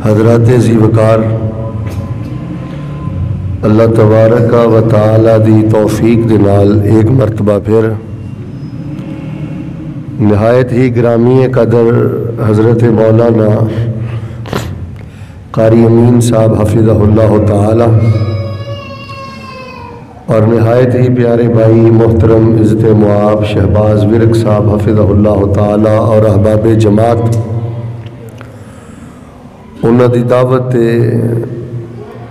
حضرات ذی وقار اللہ تبارک و تعالی دی توفیق دے نال ایک مرتبہ پھر نہایت ہی گرامی قدر حضرت مولانا قاری امین صاحب حفظہ اللہ تعالی اور نہایت ہی پیارے بھائی محترم عزت معاب شہباز ورک صاحب حفظہ اللہ تعالی اور احباب جماعت انہاں دی دعوت تے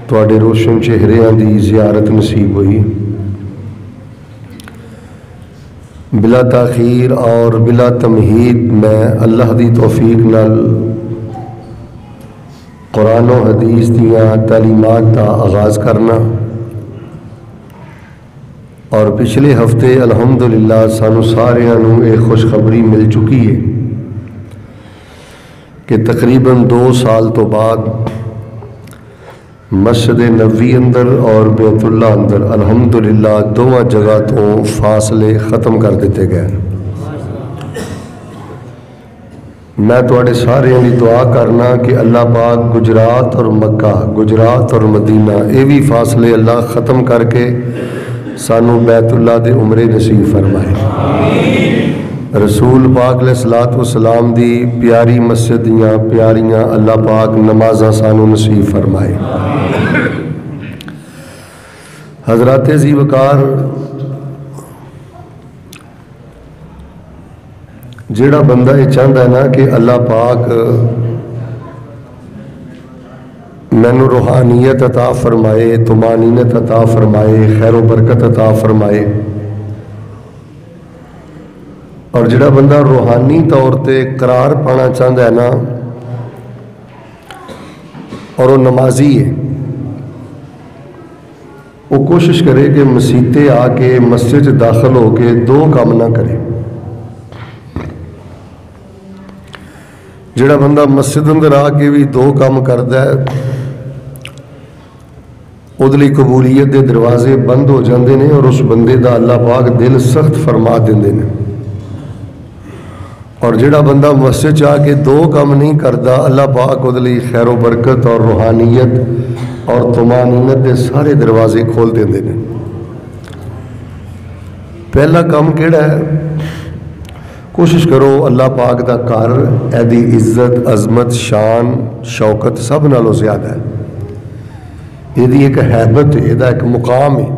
تواڈے روشن چہریاں دی زیارت نصیب ہوئی۔ بلا تاخیر اور بلا تمہید میں اللہ دی توفیق نال قرآن و حدیث دیاں تعلیمات کا آغاز کرنا اور پچھلے ہفتے الحمدللہ سانو ساریاں نو ایک خوشخبری مل چکی ہے کہ تقریباً 2 سال تو بعد مسجد نبوی اندر اور بیت اللہ اندر الحمدللہ دونوں جگہ تو فاصلے ختم کر دیتے گئے۔ میں تواڈے سارے دی دعا کرنا کہ اللہ پاک گجرات اور مکہ، گجرات اور مدینہ یہ بھی فاصلے اللہ ختم کر کے سانو بیت اللہ دے عمرے نصیب فرمائے۔ رسول پاک علیہ الصلوۃ والسلام دی پیاری مسجد دیاں پیاریاں اللہ پاک نمازاں سانو نصیب فرمائے۔ حضرات ذی وقار جیڑا بندہ یہ چاہتا ہے نا کہ اللہ پاک مینو روحانیت عطا فرمائے، طمانینت عطا فرمائے، خیر و برکت عطا فرمائے، اور جڑا بندہ روحانی طور تے قرار پانا چاہتا ہے نا اور وہ نمازی ہے، وہ کوشش کرے کہ مسیتے آ کے مسجد داخل ہو کے 2 کام نہ کرے۔ جڑا بندہ مسجد اندر آ کے بھی 2 کام کرتا ہے ادھلی قبولیت دے دروازے بند ہو جاندے نے اور اس بندے دا اللہ پاک دل سخت فرما دیندے نے، اور جڑا بندہ مسجد چاہ کے 2 کام نہیں کرتا اللہ پاک ادھلی خیر و برکت اور روحانیت اور طمانینت دے سارے دروازے کھول دیندے نے۔ پہلا کام کیڑا ہے؟ کوشش کرو اللہ پاک دا گھر ایدی عزت عظمت شان شوکت سب نالوں زیادہ ہے، ایدی ایک حیبت ہے، ایدہ ایک مقام ہے۔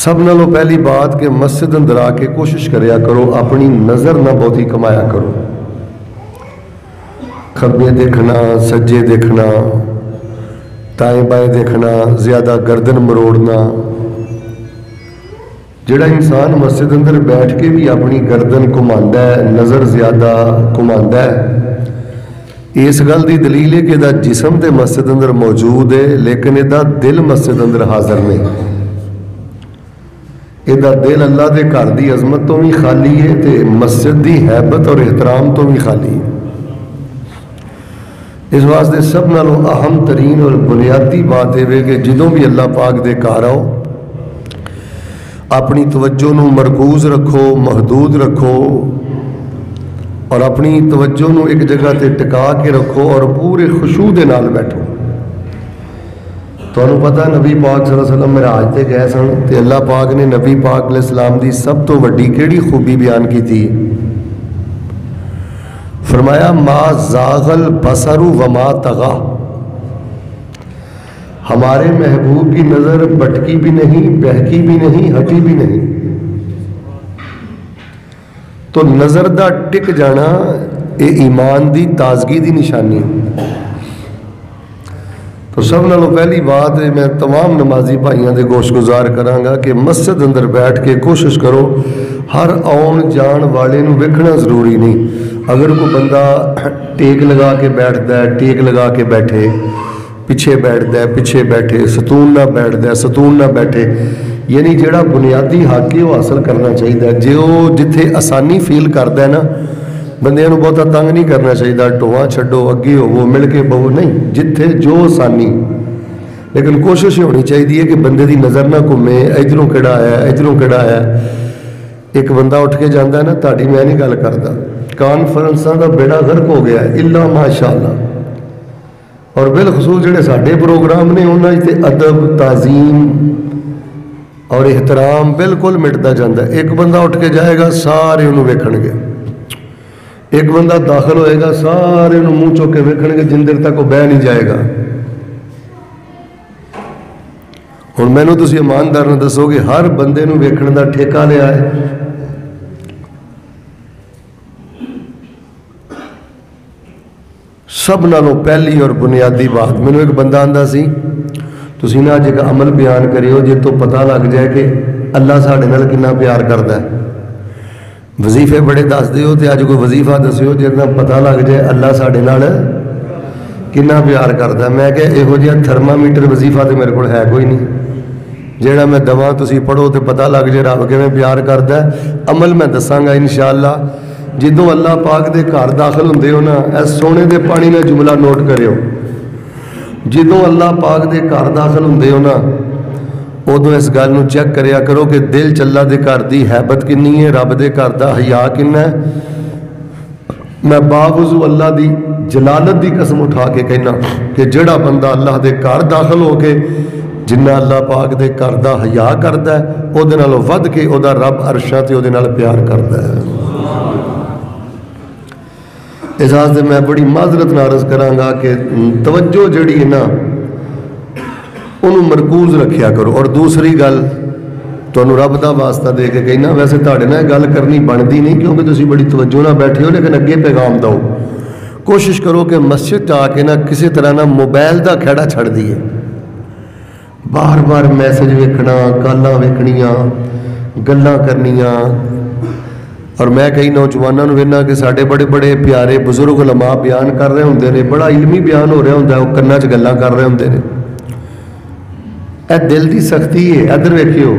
سب نالوں پہلی بات کہ مسجد اندر آ کے کوشش کریا کرو اپنی نظر نہ بہتی کمایا کرو، کھبے دیکھنا سجے دیکھنا دائیں بائیں دیکھنا زیادہ گردن مروڑنا۔ جڑا انسان مسجد اندر بیٹھ کے بھی اپنی گردن گھماندا ہے، نظر زیادہ گھماندا ہے، اس گل دی دلیل ہے کہ دا جسم تے مسجد اندر موجود ہے لیکن دا دل مسجد اندر حاضر نہیں۔ یہ دل اللہ دے گھر دی عظمت تو بھی خالی ہے تے مسجد دی حیبت اور احترام تو بھی خالی ہے۔ اس واسطے سب نالوں اہم ترین اور بنیادی بات ہے کہ جدوں بھی اللہ پاک دے گھر آؤ اپنی توجہ نو مرکوز رکھو، محدود رکھو، اور اپنی توجہ نو ایک جگہ تے ٹکا کے رکھو اور پورے خشوع دے نال بیٹھو۔ تو انہوں پتہ نبی پاک صلی اللہ علیہ وسلم معراج تے گئے سن تے اللہ پاک نے نبی پاک علیہ السلام دی سب تو وڈی کیڑی خوبی بیان کی تھی؟ فرمایا ما زاغ البصر وما طغى، ہمارے محبوب کی نظر بٹکی بھی نہیں، بہکی بھی نہیں، ہٹی بھی نہیں۔ تو نظر دا ٹک جانا یہ ایمان دی تازگی دی نشانی ہے۔ تو سب نالوں پہلی بات ہے میں تمام نمازی بھائیاں دے گوش گزار کراں گا کہ مسجد اندر بیٹھ کے کوشش کرو ہر آن جان والے نو ویکھنا ضروری نہیں۔ اگر کوئی بندہ ٹیک لگا کے بیٹھتا ہے ٹیک لگا کے بیٹھے، پیچھے بیٹھتا ہے پیچھے بیٹھے، ستون نہ بیٹھتا ہے ستون نہ بیٹھے، یعنی جڑا بنیادی حق ہے وہ حاصل کرنا چاہیے۔ جو جتھے آسانی فیل کرتا ہے نا بندے نو بہتا تنگ نہیں کرنا چاہیے، ٹواں چھڈو اگے ہوو مل کے بہو نہیں، جتھے جو آسانی، لیکن کوشش یہ ہونی چاہیے کہ بندے دی نظر نہ گھومے ادھروں کہڑا آیا ادھروں کہڑا آیا۔ ایک بندہ اٹھ کے جانا ہے نا، تاری میں نہیں گل کرتا، کانفرنساں دا بیڑا غرق ہو گیا ہے، الا ماشاء اللہ اور بالخصوص جڑے ساڈے پروگرام نے انہاں تے ادب تعظیم اور احترام بالکل مٹتا جاتا ہے. ایک بندہ اٹھ کے جائے گا سارے انہوں ویکھن گے, ایک بندہ داخل ہوئے گا سارے انہوں منہ چوک کے ویکھن گے جن دیر تک وہ بہ نہیں جائے گا. ہوں مینوں تسی ایماندار نہ دسو کہ ہر بندے نوں ویکھن دا ٹھیکہ لیا ہے؟ سب نالوں پہلی اور بنیادی بات مینوں ایک بندہ آندا سی تسی نا اج ایک عمل بیان کریو جے تو پتہ لگ جائے کہ اللہ ساڈے نال کتنا پیار کردا ہے. وظیفے بڑے دس دیو تے اج کوئی وظیفہ دسیو جے نال پتہ لگ جائے اللہ ساڈے نال کتنا پیار کردا ہے. میں کہ یہو جہا تھرمامیٹر وظیفہ تے میرے کول ہے کوئی نہیں جیڑا میں دواں تسی پڑھو تے پتہ لگ جائے رب کیویں پیار کردا ہے. عمل میں دساں گا انشاءاللہ. جدوں اللہ پاک دے گھر داخل ہوندے ہو نا اے سونے دے پانی نے جملہ نوٹ کریو. جدوں اللہ پاک دے گھر داخل ہوندے ہو نا ادوں اس گل نوں چیک کریا کرو کہ دل چ اللہ دے گھر دی ہیبت کنی ہے, رب دے گھر دا حیا کنا ہے. میں باوضو اللہ دی جلالت دی قسم اٹھا کے کہنا کہ جڑا بندہ اللہ دے گھر داخل ہو کے جنہ اللہ پاک دے گھر دا حیا کردا ہے او دے نالوں ود کے او دا رب عرشاں تے او دے نال پیار کردا ہے. اس واسطے میں بڑی معذرت نارض کراں گا کہ توجہ جڑی ہے نا انہوں مرکوز رکھیا کرو. اور دوسری گل تمہیں رب دا واسطہ دے کے کہنا ویسے تہاڈے نال گل کرنی بنتی نہیں کیونکہ تسی بڑی توجہ نہ بیٹھے ہو لیکن اگے پیغام دو. کوشش کرو کہ مسجد آ کے نہ کسی طرح نہ موبائل دا کھیڑا چھڑ دیے. بار بار میسج ویکھنا کالاں ویکھنیاں گلاں کرنیاں. اور میں کئی نوجوانوں نے وینا کہ ساڈے بڑے بڑے پیارے بزرگ علماء بیان کر رہے ہوندے نے, بڑا علمی بیان ہو رہا ہوندا ہے, وہ کنا چ گلاں کر رہے ہوندے نے. اے دل دی سختی ہے. ادھر ویکھیو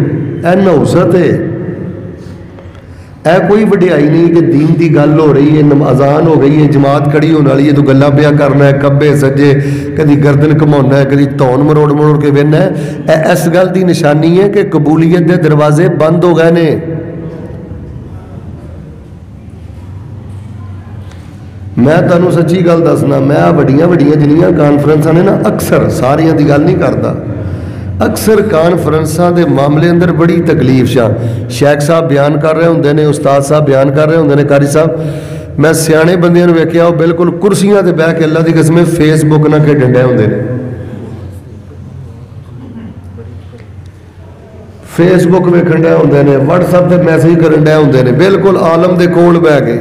اے نوست ہے, اے کوئی وڈیائی نہیں کہ دین دی گل ہو رہی ہے, اذان ہو گئی ہے, جماعت کھڑی ہونے والی ہے, تو گلاں پیا کرنا ہے کبے سجے, کدی گردن گھمانا ہے, کدی تون مروڑ مروڑ کے وینا ہے. اے اس گل دی نشانی ہے کہ قبولیت دے دروازے بند ہو گئے نے. میں تمہیں سچی گل دسنا, میں وڈیاں وڈیاں جنیاں کانفرنساں نے نا اکثر ساریاں دی گل نہیں کرتا, اکثر کانفرنساں دے معاملے اندر بڑی تکلیف شاہ شیخ صاحب بیان کر رہے ہوندے نے, استاد صاحب بیان کر رہے ہوندے نے, قاری صاحب میں سیانے بندیاں نوں ویکھیا وہ بالکل کرسیاں تے بیٹھ کے اللہ دی قسم فیس بک نہ کھیڈن ڈے ہوندے نے, فیس بک ویکھن ڈے ہوندے نے, واٹس ایپ تے میسج کرن ڈے ہوندے نے, بالکل عالم دے کول بیٹھ کے.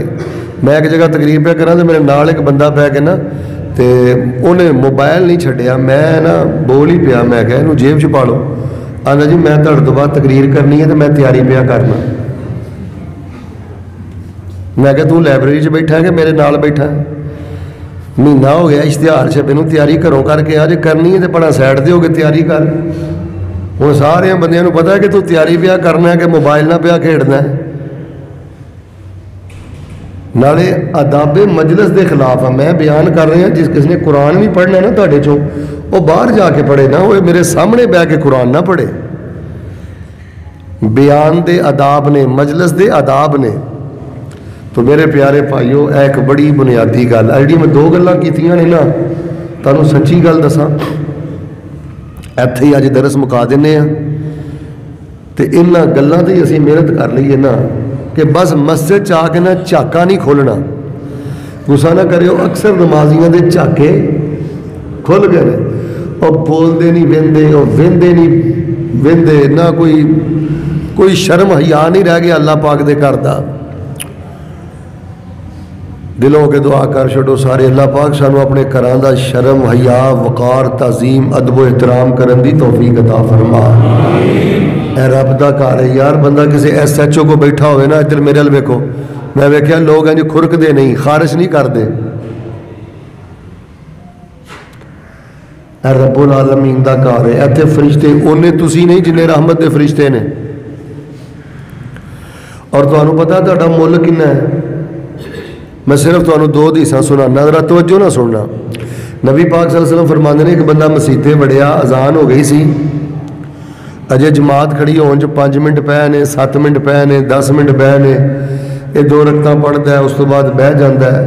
میں ایک جگہ تقریر پہ کراں تے میرے نال ایک بندہ پہ کے نا تے انہیں موبائل نہیں چھڈیا, میں نا بول ہی پیا, میں کہا اینوں جیب چ پا لو. آندا جی میں تہاڈے تو بعد تقریر کرنی ہے تے میں تیاری پیا کرنا. میں کہا تو لائبریری چ بیٹھا ہے کہ میرے نال بیٹھا ہے؟ مہینہ ہو گیا اشتہار چھپے نوں, تیاری گھروں کر کے آ, جے کرنی ہے تے بڑا سائڈ تے ہو کے تیاری کر. ہوں سارے بندیاں نوں پتہ ہے کہ تو تیاری پیا کرنا ہے کہ موبائل نہ پیا کھیڈنا ہے. نالے آداب مجلس دے خلاف میں بیان کر رہا, جس کس نے قرآن بھی پڑھنا ہے نا تہاڈے چوں وہ باہر جا کے پڑھے نا, وہ میرے سامنے بہ کے قرآن نہ پڑھے. بیان دے آداب نے, مجلس دے آداب نے. تو میرے پیارے بھائیو اے ایک بڑی بنیادی گل ہے جی. میں دو گلاں کیتیاں نے نا, تانوں سچی گل دساں ایتھے ہی اج درس مکا دینے ہاں تے انہاں گلاں تے اسی محنت کر لئیے نا کہ بس مسجد چاہ کے نا چاکا نہیں کھولنا. غصہ نہ کریو, اکثر نمازیاں دے چاکے کھل گئے نے, اور بولدے نہیں ویندے, اور ویندے نہیں ویندے, نہ کوئی شرم حیا نہیں رہ گیا اللہ پاک دے گھر دا. دلوں کے دعا کر چھڈو سارے, اللہ پاک سانو اپنے گھراں دا شرم حیا وقار تعظیم ادب و احترام کرن دی توفیق عطا فرما. اے رب دا گھر ہے یار, بندہ کسی ایس ایچ او کو بیٹھا ہوئے نا, ادھر میرے ال ویکھو, میں ویکھیا لوگ ہیں جو کھرک دے نہیں, خارش نہیں کر دے. اے رب العالمین دا گھر ہے, ایتھے فرشتے اونے تسی نہیں جنہیں رحمت دے فرشتے نے. اور تانوں پتہ تہاڈا مل کنا ہے؟ میں صرف تانوں دو حدیثاں سنانا, ذرا توجہ نہ سننا. نبی پاک صلی اللہ علیہ وسلم فرماندے نے ایک بندہ مسیتے وڑیا, اذان ہو گئی سی, اجے جماعت کھڑی ہون جو 5 منٹ پے نے, 7 منٹ پے نے, 10 منٹ پے نے, یہ 2 رکعتاں پڑھدا ہے, اس تو بعد بہ جاندا ہے.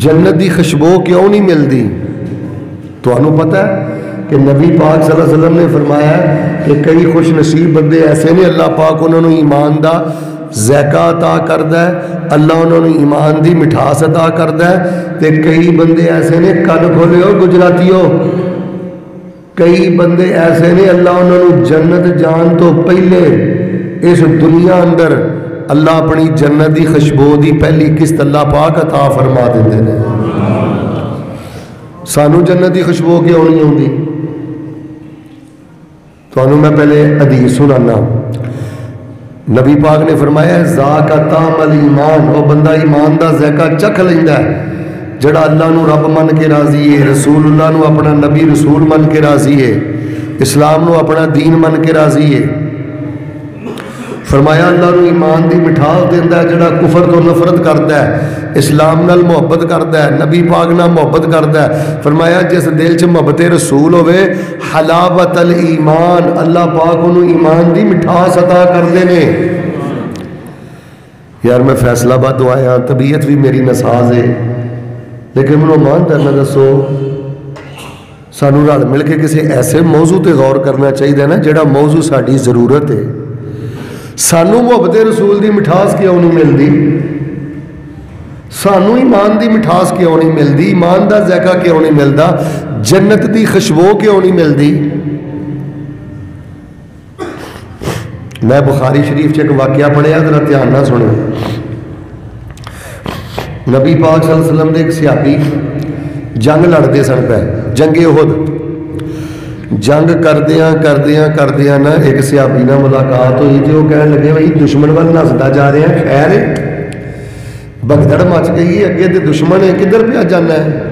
جنت دی خوشبو کیوں نہیں ملتی؟ تو انہوں پتہ ہے کہ نبی پاک صلی اللہ علیہ وسلم نے فرمایا کہ کئی خوش نصیب بندے ایسے نے اللہ پاک انہوں نے ایمان دا ذائقہ عطا کردہ ہے، اللہ انہوں نے ایمان دی مٹھاس عطا کردہ ہے، تے کئی بندے ایسے نے کن کھولے ہو گجراتیو، کئی بندے ایسے نے اللہ انہوں نے جنت جان تو پہلے اس دنیا اندر اللہ اپنی جنت دی خوشبو دی پہلی قسط اللہ پاک عطا فرما دیتے ہیں۔ سانو جنت دی خوشبو کیوں نہیں ہوندی؟ تو انہوں میں پہلے حدیث سنانا، نبی پاک نے فرمایا ہے ذاک طعم الایمان، وہ بندہ ایمان دا ذائقہ چکھ لیندا ہے جڑا اللہ نو رب من کے راضی ہے، رسول اللہ نو اپنا نبی رسول من کے راضی ہے، اسلام نو اپنا دین من کے راضی ہے۔ فرمایا اللہ نو ایمان دی مٹھاس دیندا ہے جڑا کفر تو نفرت کردا ہے، اسلام نال محبت کردا ہے، نبی پاک نال محبت کردا ہے۔ فرمایا جس دل چ محبت رسول ہوئے حلاوت الایمان، اللہ پاک انہوں ایمان دی مٹھاس عطا کردے نے۔ یار میں فیصلہ آباد تو آیا، طبیعت بھی میری نساز ہے، لیکن منو مان کرنا دسو سانو رل مل کے کسی ایسے موضوع تے غور کرنا چاہیے نا جڑا موضوع ساری ضرورت ہے۔ سانو محبت رسول دی مٹھاس کیوں نہیں ملتی؟ سانو ایمان دی مٹھاس کیوں نہیں ملتی؟ ایمان دا ذائقہ کیوں نہیں ملتا؟ جنت دی خوشبو کیوں نہیں ملتی؟ میں بخاری شریف ایک واقعہ پڑھیا، ذرا دھیان نہ سنو۔ نبی پاک صلی اللہ علیہ وسلم دے ایک صحابی جنگ لڑتے سن پہ، جنگ احد، جنگ کردیاں نا ایک صحابی نہ ملاقات ہوئی تو وہ کہنے لگے بھائی دشمن وال نسدا جا رہے ہیں، خیر ہے، بگدڑ مچ گئی ہے، اگے تے دشمن ہے، کدھر پہ جانا ہے؟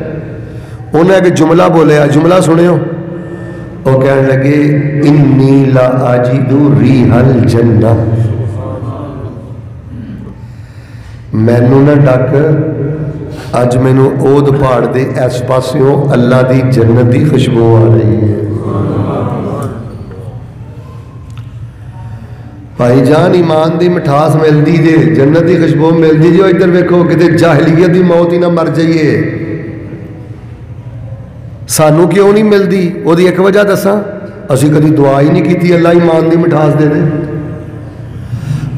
انہیں ایک جملہ بولیا، جملہ سنیو، وہ کہنے لگے انی لا اجد ریح الجنہ، مینوں نہ ڈک، اج مینوں اود پہاڑ دے اس پاسیوں اللہ دی جنت دی خوشبو آ رہی ہے۔ بھائی جان ایمان دی مٹھاس ملتی جے، جنت دی خوشبو ملتی جو، ادھر ویکھو کتے جاہلیت دی موت ہی نہ مر جائیے۔ سانو کیوں نہیں ملتی؟ وہ دی ایک وجہ دساں، اسی کدی دعا ہی نہیں کیتی اللہ ایمان دی مٹھاس دے دے۔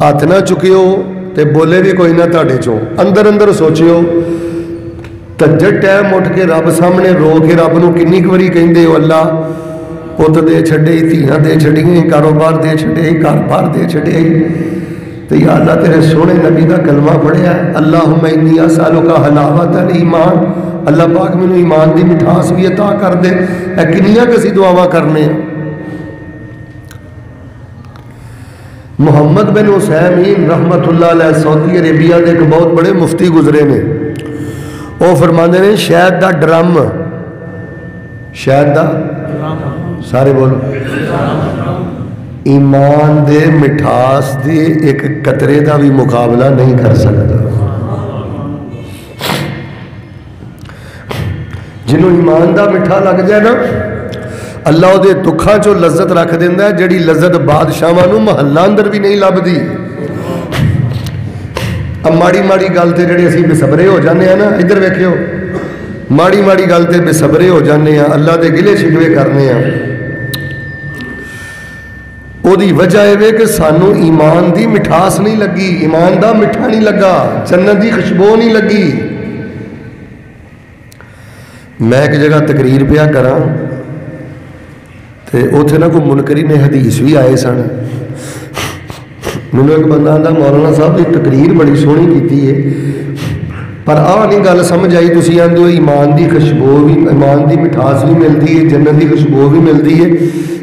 ہاتھ نہ چکیو تے بولے بھی کوئی نہ تاڑے چوں، اندر اندر سوچیو تجھٹ ٹائم اٹھ کے رب سامنے رو کے رب نو کنی کوری کہندے ہو اللہ پت دے چھڑے، دھیاں دے چھڑیاں، کاروبار دے چھڑے، کاروبار دے چھڑے، تو یا اللہ تیرے سونے نبی کا کلمہ پڑھیا ہے اللہم انی اسالک حلاوت الایمان، اللہ پاک میں ایمان دی مٹھاس بھی عطا کر دے۔ اے کنیاں کسی دعاواں کرنے ہیں۔ محمد بن عثیمین رحمت اللہ علیہ سعودی عربیہ دے ایک بہت بڑے مفتی گزرے نے، وہ فرماندے نے شہد دا ڈرم، شہد دا سارے بولو، ایمان دے مٹھاس دے ایک قطرے دا بھی مقابلہ نہیں کر سکتا۔ جنہوں ایمان دا مٹھا لگ جائے نا اللہ دے دکھاں چو لذت رکھ دیندہ ہے، جڑی لذت بادشاہاں نو محلہ اندر بھی نہیں لب دی۔ اب ماڑی ماڑی گل تے جڑے اسی بے صبرے ہو جانے ہیں نا، ادھر ویکھیو ماڑی ماڑی گل تے بے صبرے ہو جانے ہیں، اللہ دے گلے شکوے کرنے ہیں۔ او دی وجہ ہے کہ سانو ایمان دی مٹھاس نہیں لگی، ایمان دا مٹھا نہیں لگا، جنت دی خوشبو نہیں لگی۔ میں ایک جگہ تقریر پیا کراں تے اوتھے نہ کوئی منکرین حدیث بھی آئے سن، مینوں ایک بندہ آندا مولانا صاحب دی تقریر بڑی سونی کیتی ہے، پر نہیں گل سمجھ آئی، تسی آندے ہو ایمان دی خوشبو بھی، ایمان دی مٹھاس بھی ملتی ہے، جنت دی خوشبو بھی ملتی ہے۔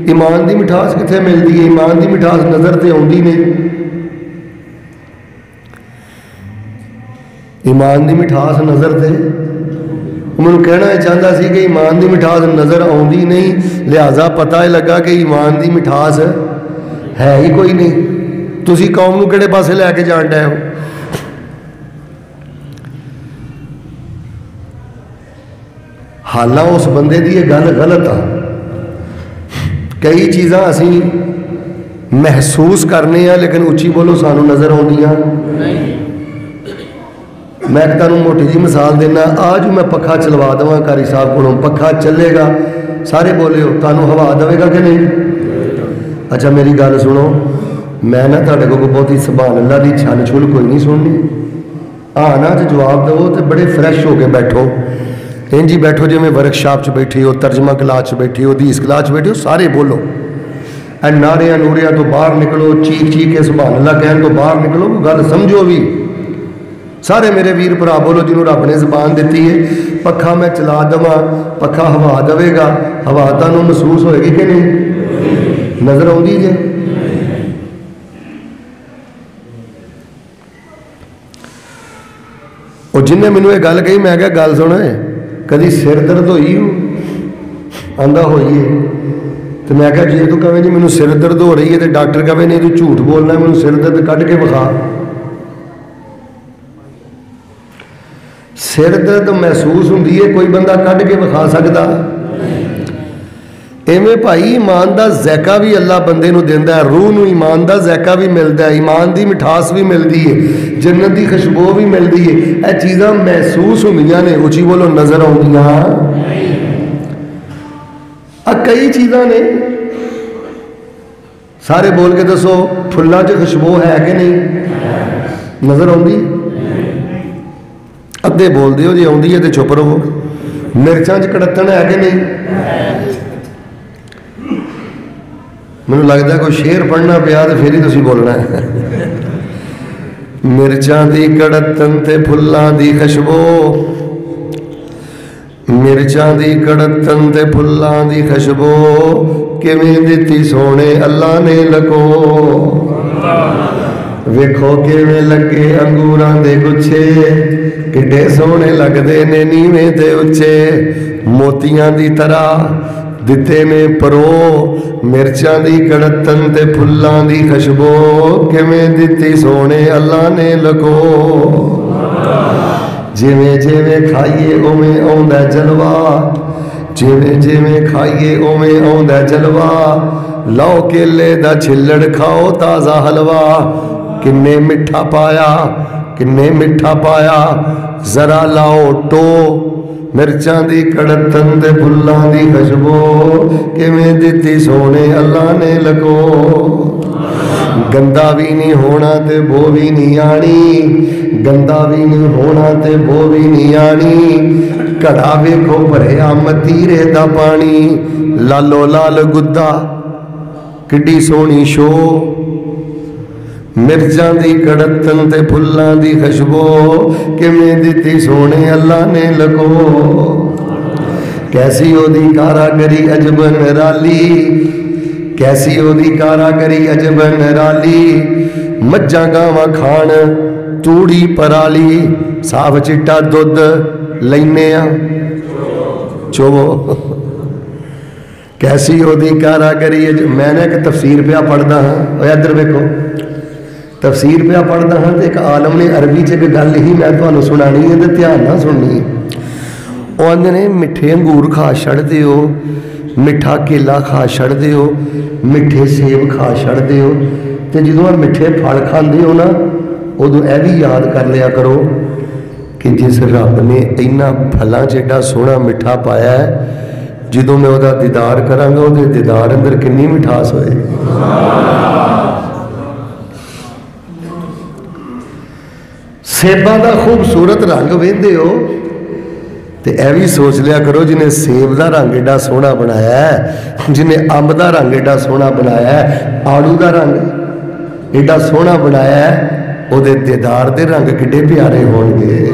ایمان دی مٹھاس کتنے ملتی ہے؟ ایمان دی مٹھاس نظر تے آندی نہیں، ایمان دی مٹھاس نظر تے میں کہنا چاہتا سی کہ ایمان دی مٹھاس نظر آندی نہیں، لہذا پتہ لگا کہ ایمان دی مٹھاس ہے ہی کوئی نہیں۔ تسی قوم نو کہڑے پاسے لے کے جان ڈے ہو؟ حالہ اس بندے دی یہ گل غلط آ، کئی چیزاں اسی محسوس کرنے ہیں لیکن اچھی بولو سانو نظر آندیاں نہیں۔ میں تمہیں موٹی جی مثال دینا، آج میں پکھا چلوا دوا قاری صاحب کو، پکھا چلے گا، سارے بولے ہو تمہیں ہوا دے گا کہ نہیں؟ اچھا میری گل سنو، میں نہ تھوڑے کو بہت ہی سبحان اللہ دی چھل چھل کوئی نہیں سننی، ہاں نا جو جواب دو تو بڑے فریش ہو کے بیٹھو، جی بیٹھو جی میں ورک شاپ چ بیٹھی ہو، ترجمہ کلاس چ بیٹھی ہو، حدیث کلاس چ بیٹھی ہو، سارے بولو، اے ناریاں نوریاں تو باہر نکلو، چیخ چیخ کے سبحان اللہ کہن تو باہر نکلو، گل سمجھو بھی، سارے میرے ویر بھرا بولو جنہوں رب نے زبان دیتی ہے، پکھا میں چلا دوا، پکھا ہوا دے گا، ہوا تمہیں محسوس ہوئے گی کہ نہیں؟ نظر آؤں جی؟ اور جن نے مینوں یہ گل کہی، میں کہا گل سن، کدی سر درد ہوئی ہو؟ آندا ہوئی ہے، تو میں کہا جی تو کہیں جی مینوں سر درد ہو رہی ہے، تو ڈاکٹر کہے نہیں تو جھوٹ بولنا ہے، مینوں سر درد کٹ کے بخا، سر درد محسوس ہوندی ہے، کوئی بندہ کٹ کے بخا سکتا؟ ایویں بھائی ایمان دا ذائقہ بھی اللہ بندے نو دیندا ہے، روح نو ایمان دا ذائقہ بھی ملدا ہے، ایمان دی مٹھاس بھی ملدی ہے، جنت دی خوشبو بھی ملدی ہے، اے چیزاں محسوس ہوندیاں نے، اچھی بولو نظر آؤندیاں؟ کئی چیزاں نے، سارے بول کے دسو پھلاں چ خوشبو ہے کہ نہیں؟ نظر آؤندی؟ ادھے بول دیو جی آؤندی ہے تو چپ رہو، مرچاں چ کڑتن ہے کہ نہیں؟ مجھے لگتا ہے کوئی شعر پڑھنا پیا تو پھر ہی تسی بولنا ہے، مرچاں دی کڑتن تے پھلاں دی خوشبو، مرچاں دی کڑتن تے پھلاں دی خوشبو، کیویں دتی سونے اللہ نے لگو، ویکھو کیویں لگے انگوراں دے گچھے، کڈے سونے لگدے نے نیویں تے اچے، موتیاں دی طرح دتے نے پرو، مرچاں دی کڑتن تے پھلاں دی خوشبو، کیویں دتی سونے اللہ نے لگو، جویں جویں کھائیے اوویں آوندا جلوہ، جویں جویں کھائیے اوویں آوندا جلوہ، لو کیلے دا چھلڑ کھاؤ تازہ حلوہ، کنے مٹھا پایا کنے مٹھا پایا، ذرا لاؤ ٹو، مرچاں دی کڑتن تے پھلاں دی خوشبو، کیویں دتی سونے اللہ نے لگو، گندا بھی نہیں ہونا تے بو بھی نہیں آنی، گندا بھی نہیں ہونا تے بو بھی نہیں آنی، کڑا ویکھو بھریا متیرے دا پانی، لالو لال گدا کڈی سونی شو، مرچاں دی کڑتن تے پھلاں دی خوشبو، کیویں دتی سونے اللہ نے لگو، کیسی او دی کاراگری عجب نرالی، کیسی او دی کاراگری عجب نرالی، مجھاں گاواں کھان توڑی پرالی، صاف چٹا دودھ لینے چوو، کیسی او دی کاراگری عجب، میں نے ایک تفسیر پہ پڑھدا ہاں، اوے ادھر ویکھو، تفسیر پہ پڑھدا ہاں تے ایک عالم نے عربی چ ایک گل ہی میں تمہیں سنانی ہے تے دھیان نہ سننی ہے، وہ آندے نے میٹھے انگور کھا چھڑدے ہو، میٹھا کیلا کھا چھڑدے ہو، میٹھے سیب کھا چھڑدے ہو، تے جدوں میٹھے پھل کھاندے ہو نا ادوں اے بھی یاد کر لیا کرو کہ جس رب نے اینا پھلاں چ ایڈا سونا میٹھا پایا ہے، جدوں میں وہ دیدار کراں گا وہ دیدار اندر کنی مٹھاس ہوئے، سیباں دا خوبصورت رنگ ویندے ہو تے اے بھی سوچ لیا کرو جنہیں سیب دا رنگ ایڈا سونا بنایا ہے، جنہیں امب دا رنگ ایڈا سونا بنایا ہے، آڑو دا رنگ ایڈا سونا بنایا ہے، او دے دیدار دے رنگ کڈے پیارے ہون گے،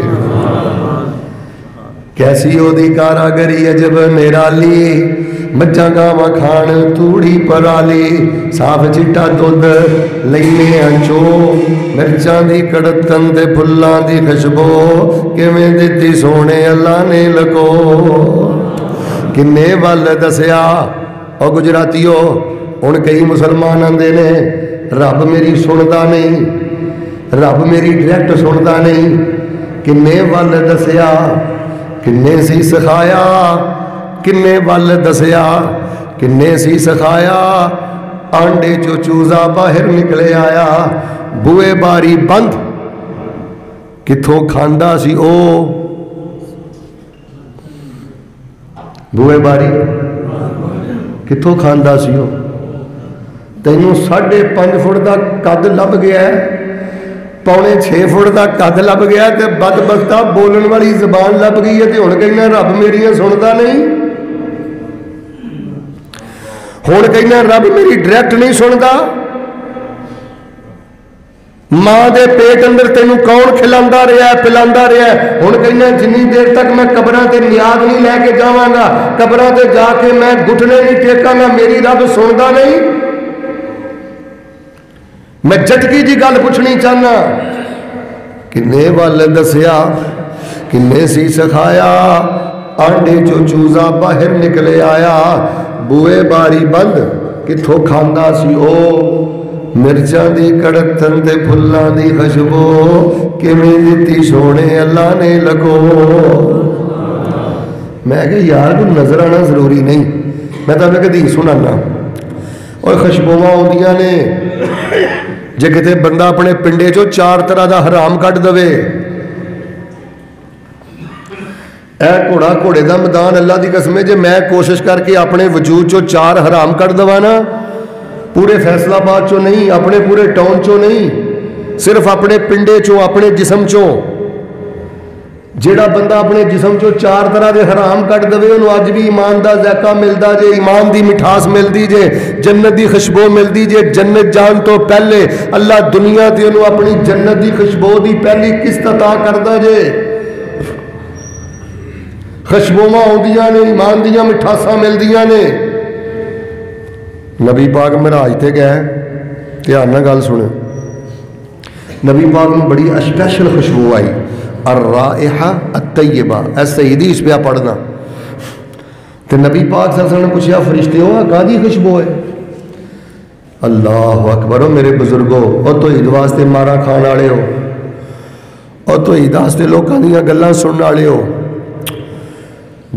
کیسی او دی کاراگری عجب نرالی، مجھاں گاواں کھان توڑی پرالی، صاف چٹا دودھ لینے انچو، مرچاں دی کڑتن تے پھلاں دی خوشبو، کیویں دتی سونے اللہ نے لگو، کنے ول دسیا، او گجراتیو ہن کئی مسلمان آندے نے رب میری سندا نہیں، رب میری ڈائریکٹ سندا نہیں، کنے ول دسیا، کنے سی سکھایا، کنے ول دسیا، کنے سی سکھایا، آنڈے چو چوزا باہر نکلے آیا، بوئے باری بند، کتوں کھاندا سی او بوئے باری کتوں کھاندا سی او تینوں 5.5 فٹ دا قد لب گیا ہے 5.6 فٹ دا قد لب گیا تے بدبختہ بولن والی زبان لب گئی ہے تے ہن کہنا رب میری سنتا نہیں ہن کہنا رب میری ڈائریکٹ نہیں سنتا ماں دے پیٹ اندر تینوں کون کھلاندا رہا ہے پلاندا رہا ہے ہن کہنا جنی دیر تک میں قبراں تے نیاز نہیں لے کے جاواں گا قبراں تے جا کے میں گھٹنے نہیں ٹیکاں گا میری رب سندا نہیں میں جھٹکی جی گل پوچھنی چاہنا کنے وال دسیا کنے سی سکھایا آنڈے جو چوزا باہر نکلے آیا بوئے باری بند کتھوں کھاندا سی او مرچاں دی کڑتن تے پھلاں دی خوشبو کیویں دتی سونے اللہ نے لگو میں کہ یار کوئی نظر آنا ضروری نہیں میں تمہیں ایک حدیث سنانا اور خوشبوواں ہوندیاں نے جے کتے بندہ اپنے پنڈے چو 4 طرح دا حرام کٹ دے اے گھوڑا گھوڑے دا میدان اللہ دی قسم ہے جے میں کوشش کر کے اپنے وجود چو 4 حرام کٹ دوا نا پورے فیصل آباد چو نہیں اپنے پورے ٹاؤن چو نہیں صرف اپنے پنڈے چو اپنے جسم چو جیڑا بندہ اپنے جسم چو 4 طرح دے حرام کٹ دے انہوں اج بھی ایمان دا ذائقہ ملدا جے ایمان دی مٹھاس ملدی جے جنت دی خوشبو ملدی جے جنت جان تو پہلے اللہ دنیا تے انہوں اپنی جنت دی خوشبو دی پہلی قسط عطا کردا جے خوشبوواں ہوندیاں نے ایمان دیاں مٹھاساں ملدیاں نے نبی پاک معراج تے گئے دھیان نال گل سنو نبی پاک میں بڑی اسپیشل خوشبو آئی الرائحہ الطیبہ ایسے حدیث پہ پڑھنا تو نبی پاک صلی اللہ علیہ وسلم نے پوچھا فرشتے ہو کادی خوشبو ہے اللہ اکبر ہو میرے بزرگو اور تو عید واسطے مارا کھان والے ہو اور تو عید واسطے لوکاں دیاں گلاں سنن والے ہو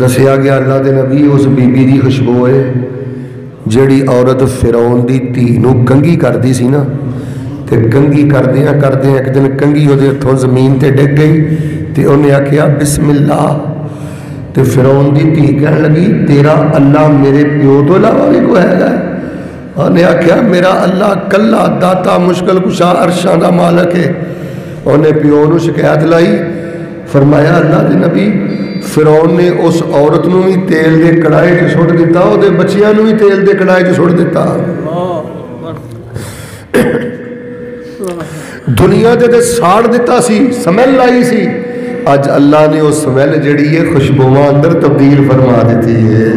دسیا گیا اللہ دے نبی اس بی بی دی خوشبو ہے جیڑی عورت فرعون دی دھی نو کنگھی کردی سی نا تے کنگھی کردیاں ایک دن کنگھی وہ ہتھوں زمین تے ڈگ گئی تے انہیں آکھیا بسم اللہ تے فرعون دی دھی کہن لگی تیرا اللہ میرے پیو تو علاوہ بھی کوئی ہے انہیں آکھیا میرا اللہ کلا داتا مشکل کشا عرشاں دا مالک ہے انہیں پیو نو شکایت لائی فرمایا اللہ دے نبی فرعون نے اس عورت نو بھی تیل دے کڑائے چ سٹ دیتا او دے بچیاں نو بھی تیل دے کڑائے چ سٹ دیتا دنیا دے ساڑ دیتا سی سمیل لائی سی اج اللہ نے وہ سمیل جڑی ہے خوشبوواں اندر تبدیل فرما دیتی ہے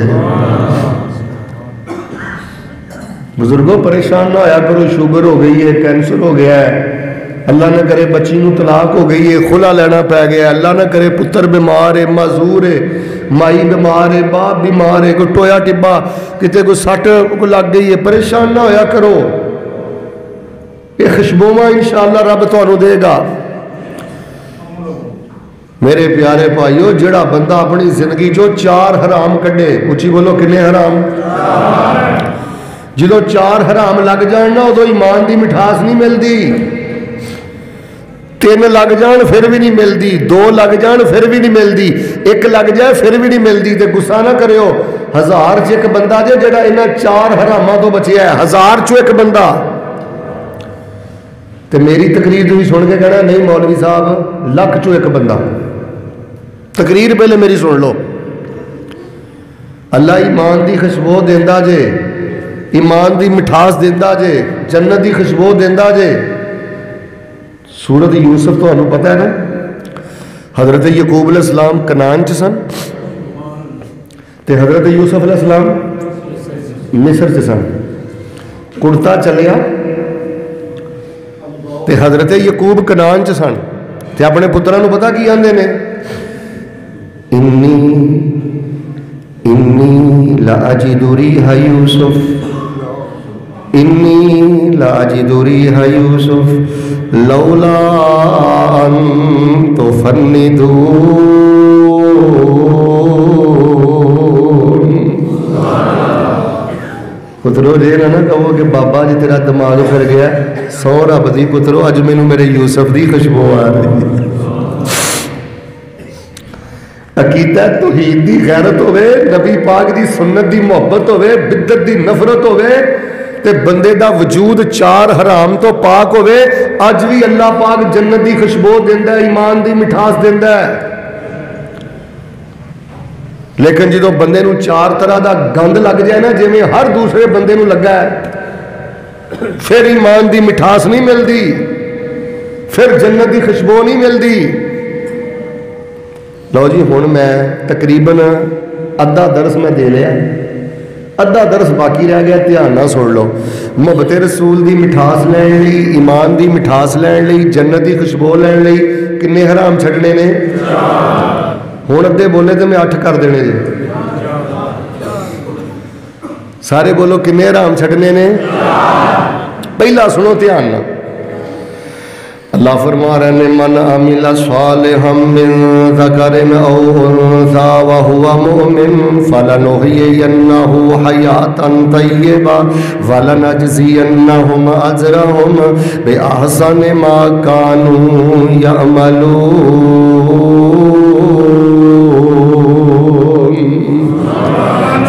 بزرگوں پریشان نہ ہویا کرو شوگر ہو گئی ہے کینسر ہو گیا ہے اللہ نہ کرے بچی نو طلاق ہو گئی ہے خلا لینا پہ گیا اللہ نہ کرے پتر بیمار ہے معذور ہے مائی بیمار ہے باپ بیمار ہے کوئی ٹویا ٹبا کتے کوئی سٹ کو لگ گئی ہے پریشان نہ ہویا کرو یہ خوشبوواں انشاءاللہ رب تانوں دے گا میرے پیارے بھائیو جڑا بندہ اپنی زندگی چو 4 حرام کڈے اچھی بولو کنے حرام جدو 4 حرام لگ جان نا ادو ایمان دی مٹھاس نہیں ملدی 3 لگ جان پھر بھی نہیں ملدی 2 لگ جان پھر بھی نہیں ملدی 1 لگ جائے پھر بھی نہیں ملدی تے غصہ نہ کریو 1000 چ ایک بندہ جے جڑا انہاں 4 حراماں تو بچیا ہے 1000 چ ایک بندہ تے میری تقریر تو بھی سن کے کہنا نہیں مولوی صاحب 1,00,000 چ ایک بندہ تقریر پہلے میری سن لو اللہ ایمان دی خوشبو دیندا جے ایمان دی مٹھاس دیندا جے جنت دی خوشبو دیندا جے سورت یوسف تو انہوں پتہ ہے نا حضرت یعقوب علیہ السلام کنان چ سن تے حضرت یوسف علیہ السلام مصر چ سن کڑتا چلیا تے حضرت یعقوب کنان چ سن تے اپنے پتروں پتہ کی آندے نے انی لاجد ریح یوسف انی لاجد ریح یوسف لولا ان تفندون پترو یہ نہ کہو کہ بابا جی تیرا دماغ پھر گیا سو رب دی پترو اج مینوں میرے یوسف دی خوشبو آ رہی عقیدہ توحید دی غیرت ہوے، نبی پاک دی سنت دی محبت ہوے، بدعت دی نفرت ہوے تے بندے دا وجود چار حرام تو پاک ہوے، اج بھی اللہ پاک جنت دی خوشبو دیندا ہے، ایمان دی مٹھاس دیندا ہے۔ لیکن جدو بندے نو چار طرح دا گند لگ جائے نا، جی میں ہر دوسرے بندے نو لگا ہے، پھر ایمان دی مٹھاس نہیں ملتی، پھر جنت دی خوشبو نہیں ملتی۔ لو جی ہن میں تقریباً ادھا درس میں دے لیا، ادھا درس باقی رہ گیا، دھیان نہ سن لو۔ محبت رسول دی مٹھاس لین لئی، ایمان دی مٹھاس لین لئی، جنت دی خوشبو لین لئی کنے حرام چھڈنے نے؟ ہوں ادھے بولے تو میں 8 کر دینے جی، سارے بولو کنے حرام چھڈنے نے؟ پہلا سنو دھیان نہ، اللہ فرما رہے ہیں من عمل صالحا من ذکر او انثى وهو مؤمن فلنحيينه حیاتا طیبا ولنجزینهم اجرهم باحسن ما كانوا يعملون۔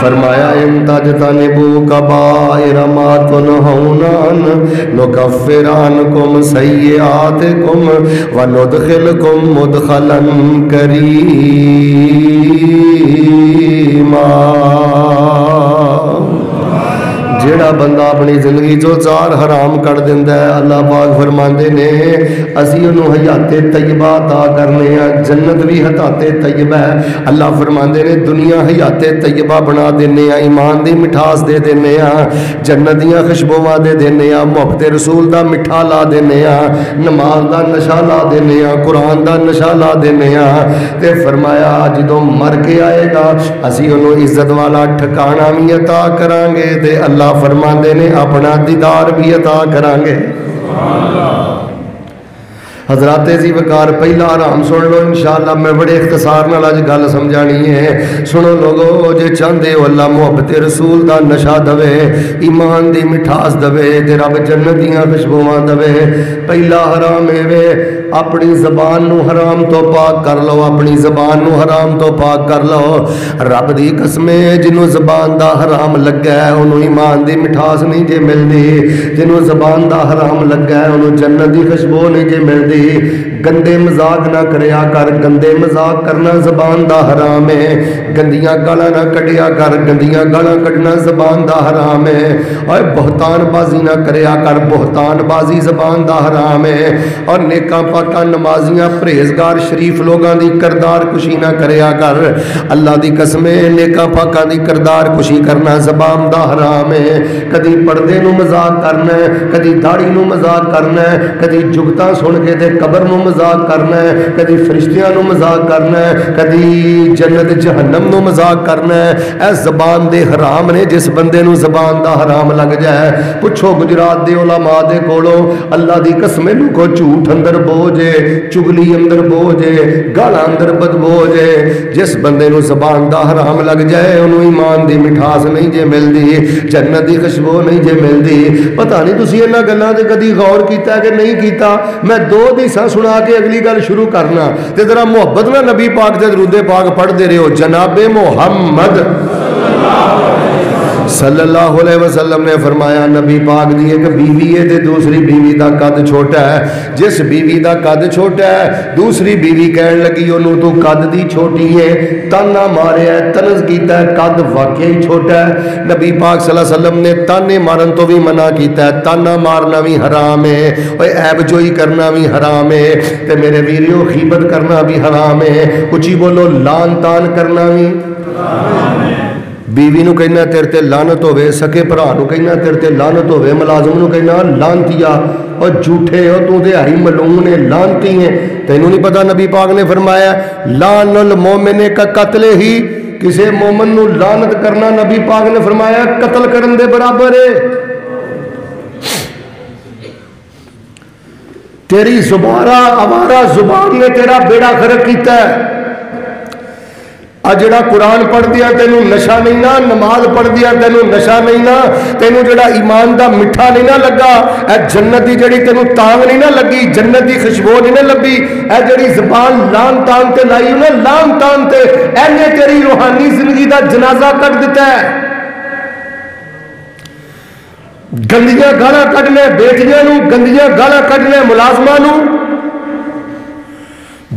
فرمایا ان تجتنبوا کبائر ما تنہون عنہ نکفر عنکم سیئاتکم وندخلکم مدخلا کریما۔ جیڑا بندہ اپنی زندگی جو چار حرام کر دیندہ ہے، اللہ پاک فرماندے نے اسی انہوں حیات طیبہ عطا کرنے ہیں، جنت بھی حیات طیبہ ہے۔ اللہ فرماندے نے دنیا حیات طیبہ بنا دینے ہیں، ایمان دی مٹھاس دے دینے ہیں، جنت دیاں خوشبوواں دے دینے ہیں، محبت رسول دا مٹھا لا دینے ہیں، نماز دا نشہ لا دینے ہیں، قرآن دا نشہ لا دینے ہیں۔ تے فرمایا جدوں مر کے آئے گا اسی انہوں عزت والا ٹھکانہ بھی عطا کرانگے، تے اللہ فرماندے نے اپنا دیدار بھی عطا کرانگے۔ حضرات ذی وقار پہلا حرام سن لو، انشاءاللہ میں بڑے اختصار نال اج گل سمجھانی ہے۔ سنو لوگو جے چاہندے ہو اللہ محبت رسول دا نشہ دوے، ایمان دی مٹھاس دوے، تے رب جنت دیاں خوشبوواں دوے، پہلا حرام ہے اپنی زبان نو حرام تو پاک کر لو، اپنی زبان نو حرام تو پاک کر لو۔ رب دی قسمیں جنوں زبان دا حرام لگا ہے انہوں ایمان دی مٹھاس نہیں جے ملدی، جنوں زبان دا حرام لگا ہے انہوں جنت دی خوشبو نہیں جے ملدی۔ گندے مذاق نہ کریا کر، گندے مذاق کرنا زبان دا حرام ہے، گندیاں گالاں نہ کڈیا کر، گندیاں گالاں کڈنا زبان دا حرام ہے، اور بہتان بازی نہ کریا کر، بہتان بازی زبان دا حرام ہے، اور نیکاں پاکاں نمازیاں پرہیزگار شریف لوگاں دی کردار کشی نہ کریا کر۔ اللہ دی قسم ہے نیکاں پاکاں دی کردار کشی کرنا زبان دا حرام ہے۔ کدی پردے نو مذاق کرنا ہے، کدی داڑھی نو مذاق کرنا ہے، کدی جگتاں سن کے تے قبر نو مذاق کرنا ہے، کدی فرشتیاں نو مذاق کرنا ہے، کدی جنت جہنم نو مذاق کرنا ہے۔ اے زبان دے حرام نے، جس بندے نو زبان دا حرام لگ جائے پوچھو گجرات دے علماء دے کولو، اللہ دی قسم نو کو جھوٹ اندر بوجھے، چگلی اندر بوجھے، گالاں اندر بدبوجھے، جس بندے نو زبان دا حرام لگ جائے انہوں ایمان دی مٹھاس نہیں جے ملدی، جنت دی خوشبو نہیں جے ملدی۔ پتہ نہیں تسی انہاں گلاں تے کدی غور کیتا کہ نہیں کیتا؟ میں 2 حدیثاں سنا کے اگلی گل شروع کرنا، تے ذرا محبت نہ نبی پاک دے درود پاک پڑھ دے رہے ہو۔ جناب محمد صلی اللہ علیہ وسلم نے فرمایا نبی پاک دی ایک بیوی ہے تے دوسری بیوی دا قد چھوٹا ہے، جس بیوی دا قد چھوٹا ہے دوسری بیوی کہن لگی انہوں تو قد دی چھوٹی ہے، تانا مارے ہے، تنز کیتا ہے، قد واقعی چھوٹا ہے۔ نبی پاک صلی اللہ علیہ وسلم نے تانے مارن تو بھی منع کیتا ہے، تانا مارنا بھی حرام ہے، اور عیب جوئی کرنا بھی حرام ہے، تے میرے ویریو غیبت کرنا بھی حرام ہے، اچھی بولو لان تان کرنا بھی حرام ہے۔ بیوی نو کہنا تیرے تے لعنت ہوے، سکے بھرا نو کہنا تیرے تے لعنت ہوے، ملازم نو کہنا لعنتیا، اور جھوٹے ہو تو دے ہی ملعون ہے، لعنتی ہیں۔ تینوں نہیں پتا نبی پاک نے فرمایا لعن المومن کا قتل ہی، کسے مومن نو لعنت کرنا نبی پاک نے فرمایا قتل کرن دے برابر ہے۔ تیری زبارہ آوارہ زبان نے تیرا بیڑا غرق کیتا ہے۔ آ جڑا قرآن پڑھ دیا تینوں نشہ نہیں نا، نماز پڑھ دیا تینوں نشہ نہیں نا، تینوں جڑا ایمان دا مٹھا نہیں نہ لگا، اے جنت دی جڑی تینوں تانگ نہیں نہ لگی، جنت دی خوشبو نہیں نہ لبی، اے جڑی زبان لان تان تے لائی نا، لان تان تے اینے تیری روحانی زندگی دا جنازہ کٹ دیتا ہے۔ گندیاں گالاں کڈنے بیٹیاں نو، گندیاں گالاں کڈنے ملازماں نو،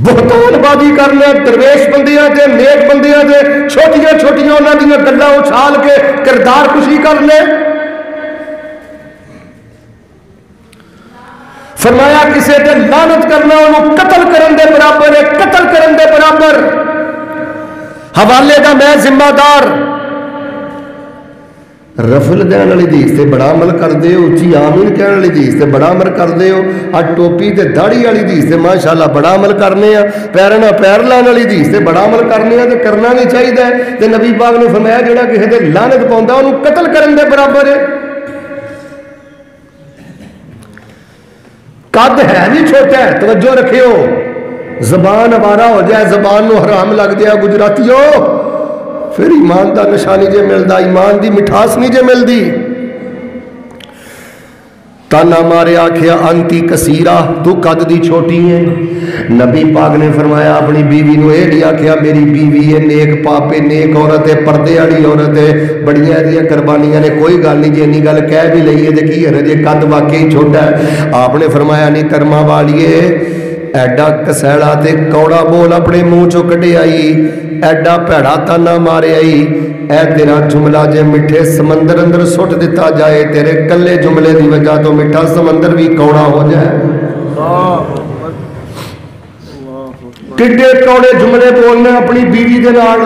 بہتان بازی کرنے درویش بندیاں دے، نیک بندیاں دے، چھوٹیاں چھوٹیاں انہاں دیاں گلاں اچھال کے کردار کشی کرنے۔ فرمایا کسے دے لعنت کرنا انہوں قتل کرن دے برابر ہے، قتل کرن دے برابر۔ حوالے دا میں ذمہ دار۔ رفل دین والی حدیث تے بڑا عمل کر دے ہو، اچھی آمین کہنے والی حدیث تے بڑا عمل کر دے ہو، ٹوپی تے داڑھی والی حدیث تے ماشاءاللہ بڑا عمل کرنے ہیں، پیرنا پیر لان والی حدیث تے بڑا عمل کرنے ہیں، تے کرنا نہیں چاہیے تے نبی پاک نے فرمایا جڑا کسی تے لعنت پاوندا اونوں قتل کرن دے برابر ہے۔ قد ہے نہیں چھوٹا ہے، توجہ رکھیو، زبان آوارہ ہو جائے، زبان نو حرام لگ جائے گجراتیو، پھر ایمان دا نشانی جے ملدا، ایمان دی مٹھاس نہیں جے ملدی۔ تانا مارے آکھیا انتی کثیرہ، تو قد دی چھوٹی ہے۔ نبی پاک نے فرمایا اپنی بیوی نو اے نہیں آکھیا میری بیوی ہے نیک پاپے نیک عورت ہے پردے والی عورت ہے بڑیاں دیاں قربانیاں نے، کوئی گل نہیں جی اینی گل کہہ بھی لئیے تے کی ہے جی قد واقعی چھوٹا ہے۔ آپ نے فرمایا نہیں کرما والیے ایڈا کسیڑا تے کوڑا بول اپنے منہ چو کڈے آئی، ایڈا پیڑا تانا مارے آئی، اے تیرا جملہ جے مٹھے سمندر اندر سٹ دیتا جائے، تیرے کلے جملے دی وجہ تو مٹھا سمندر بھی کوڑا ہو جائے۔ کڈے کوڑے جملے بولنے اپنی بیوی دے نال،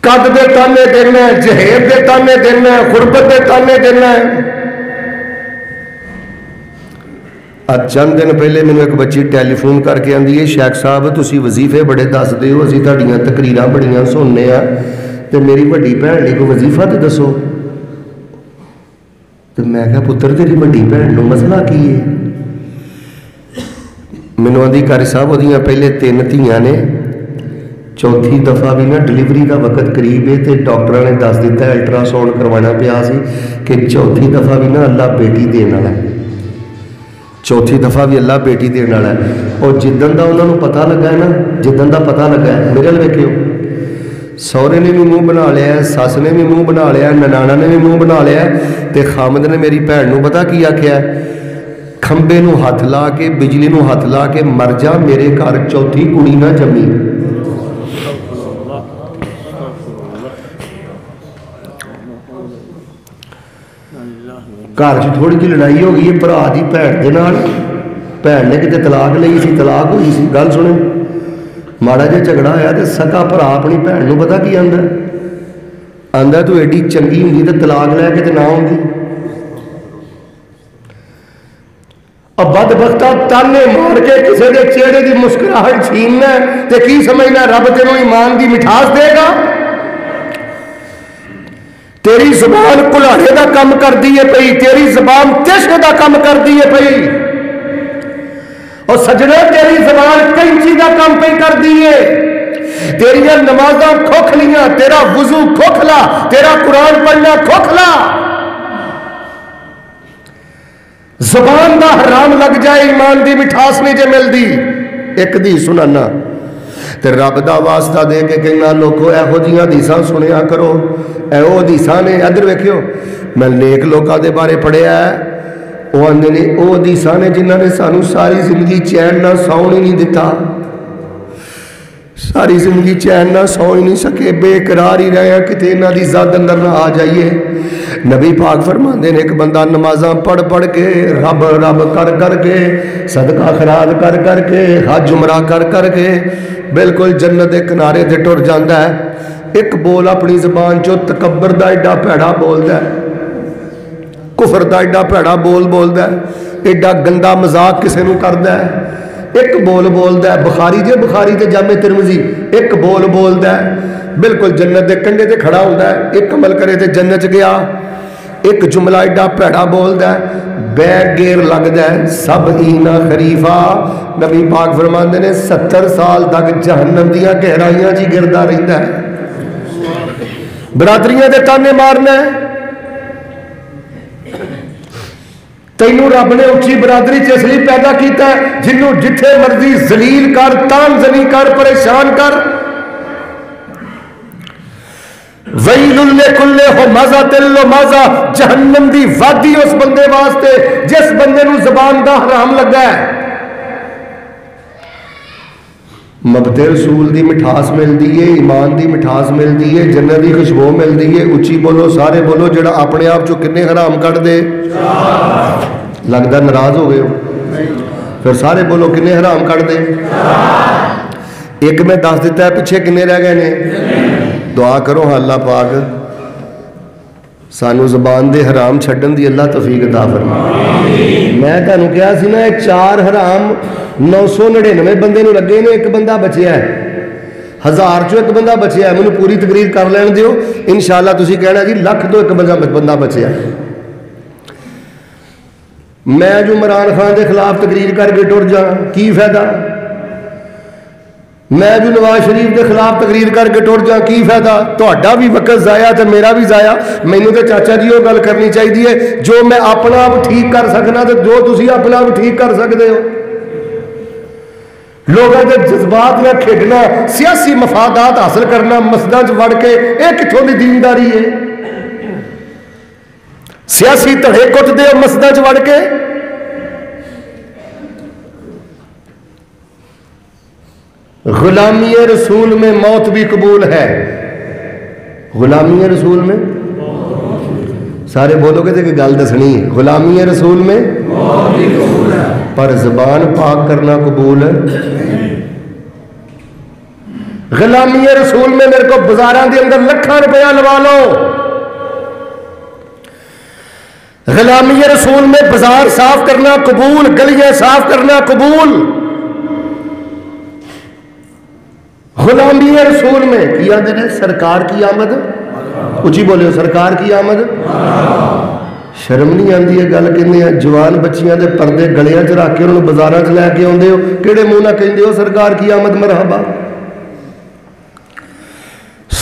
قد دے تانے دینا، جہیز دے تانے دینا، غربت دے تانے دینا۔ چند دن پہلے میں نے ایک بچی ٹیلی فون کر کے آندی ہے شیخ صاحب تسی وظیفے بڑے دس دے ہو، اسی تہاڈیاں تقریراں بڑیاں سننے آ تے میری وڈی بھੈਣ لئی کوئی وظیفہ تے دسو۔ تے میں کہا پتر تیری وڈی بھੈਣ نو مسئلہ کی ہے؟ مینوں آندی قاری صاحب اودیاں پہلے 3 دھیاں نے، چوتھی دفعہ بھی نا ڈلیوری دا وقت قریب ہے تے ڈاکٹراں نے دس دیتا ہے الٹرا ساؤنڈ کروانا پیا سی کہ چوتھی دفعہ بھی نا اللہ بیٹی دین والا ہے، چوتھی دفعہ بھی اللہ بیٹی دین والا ہے۔ اور جدن دا انہوں نے پتہ لگا ہے نا، جدن دا پتہ لگا ہے میرے لئے ویکھیو سورے نے بھی منہ بنا لیا ہے، ساس نے بھی منہ بنا لیا ہے، ننانا نے بھی منہ بنا لیا ہے، تے خامد نے میری بھੈਣ نو پتہ کیا کیا ہے کھمبے نو ہاتھ لا کے بجلی نو ہاتھ لا کے مر جا میرے گھر چوتھی کڑی نہ جمی۔ گھر چ تھوڑی جی لڑائی ہو گئی ہے بھرا دی بھੈਣ دے نال، بھੈਣ نے کتے طلاق لئی سی، طلاق ہوئی سی، گل سنے ماڑا جہا جھگڑا ہوا تو سکا بھرا اپنی بھੈਣ نو پتہ کی آندا آندا تو ایڈی چنگی ہوندی تے طلاق لے کے تے نہ ہوندی۔ اب بدبختہ تانے مار کے کسی دے چہرے دی مسکراہٹ چھیننا تے کی سمجھنا رب تینوں ایمان دی مٹھاس دے گا؟ تیری زبان کلاڑے دا کم کر دیئے پئی، تیری زبان تشک دا کم کر دیئے پئی، اور سجنے تیری زبان کینچی دا کم پئی کر دیئے، تیریاں نمازاں کھوکھلیاں، تیرا وضو کھوکھلا، تیرا قرآن پڑھنا کھوکھلا۔ زبان دا حرام لگ جائے ایمان دی مٹھاس نہیں جے مل دی۔ ایک دی سنانا تے رب دا واسطہ دے کے کہنا لوگو اے ہو جیاں حدیثاں سنیا کرو، اے او حدیثاں نے ادھر ویکھیو میں نیک لوکاں دے بارے پڑھیا ہے، او آندے نے او حدیثاں نے جنہاں نے سانو ساری زندگی چین نہ ساؤن ہی نہیں دیتا، ساری زندگی چین نہ سو ہی نہیں سکے، بے قرار ہی رہے ہیں کتے انہاں دی ذات اندر نہ آ جائیے۔ نبی پاک فرماندے نے ایک بندہ نمازاں پڑھ پڑھ کے رب رب کر کر کے صدقہ خیرات کر کر کے حج عمرہ کر کر کے بالکل جنت دے کنارے تے ٹر جاندا ہے، ایک بول اپنی زبان چو تکبر دا ایڈا پیڑا بولدا ہے، کفر دا ایڈا پیڑا بول بولدا ہے، ایڈا گندا مذاق کسے نو کردا ہے، ایک بول بولدا ہے بخاری جے بخاری تے جامع ترمذی ایک بول بولدا ہے بالکل جنت دے کنڈے تے کھڑا ہوندا ہے، ایک عمل کرے تے جنت گیا، ایک جملہ ایڈا پیڑا بولدا ہے بیگ گیر لگتا ہے سب اینا خریفہ. نبی پاک فرماندے نے 70 سال تک جہنم دیاں گہرائیاں جی گردا رہندا ہے. برادریاں دے تانے مارنا ہے. تینوں رب نے اچھی برادری چ اس لیے پیدا کیتا ہے جنوں جتھے مرضی ذلیل کر تان زنی کر پریشان کر. ویل لکل ہمزۃ لمزہ جہنم دی وادی اس بندے واسطے جس بندے نو زبان دا حرام لگا ہے. مبت رسول دی مٹھاس ملتی ہے, ایمان دی مٹھاس ملتی ہے, جنت دی خوشبو ملتی ہے. اچھی بولو سارے بولو جڑا اپنے آپ چو کنے حرام کٹ دے. لگتا ناراض ہو گئے ہو, پھر سارے بولو کنے حرام کٹ دے. ایک میں دس دیتا ہے پیچھے کنے رہ گئے نے. دعا کرو اللہ پاک سانو زبان دے حرام چھڈن دی اللہ توفیق عطا فرمائے. میں تانوں کہا سی نا 4 حرام 999 بندے نو لگے نے, ایک بندہ بچیا ہے. 1000 چو ایک بندہ بچیا ہے. مجھے پوری تقریر کر لین دیو, انشاءاللہ تسی کہنا جی لکھ تو ایک بندہ بچیا ہے. میں جو عمران خان دے خلاف تقریر کر کے ٹر جا کی فائدہ. میں جو نواز شریف دے خلاف تقریر کر کے ٹر جا کی فائدہ. تہاڈا بھی وقت ضائع تے میرا بھی ضائع. مینوں تے چاچا جی وہ گل کرنی چاہیے جو میں اپنا آپ ٹھیک کر سکنا تے جو تسی اپنا آپ ٹھیک کر سکتے ہو. لوگوں کے جذبات میں کھیڈنا, سیاسی مفادات حاصل کرنا, مسجداں چ وڑ کے یہ کتھوں دی دینداری ہے. سیاسی تڑے کٹ دے مسجداں چ وڑ کے. غلامی رسول میں موت بھی قبول ہے. غلامی رسول میں سارے بولو گے کہ گل دسنی ہے. غلامی رسول میں موت بھی قبول ہے پر زبان پاک کرنا قبول ہے. غلامی رسول میں میرے کو بازاراں دے اندر لکھاں روپیہ لوا لو. غلامی رسول میں بازار صاف کرنا قبول, گلیاں صاف کرنا قبول. غلامی رسول میں کیا دن ہے سرکار کی آمد. اچھی بولے سرکار کی آمد. شرم نہیں آتی ہے گل کہنے ہیں. جوان بچیاں دے پردے گلیاں چ رکھ کے انہوں بازاراں چ لے کے آتے ہو, کہڑے منہ نہ کہندے ہو سرکار کی آمد مرحبا.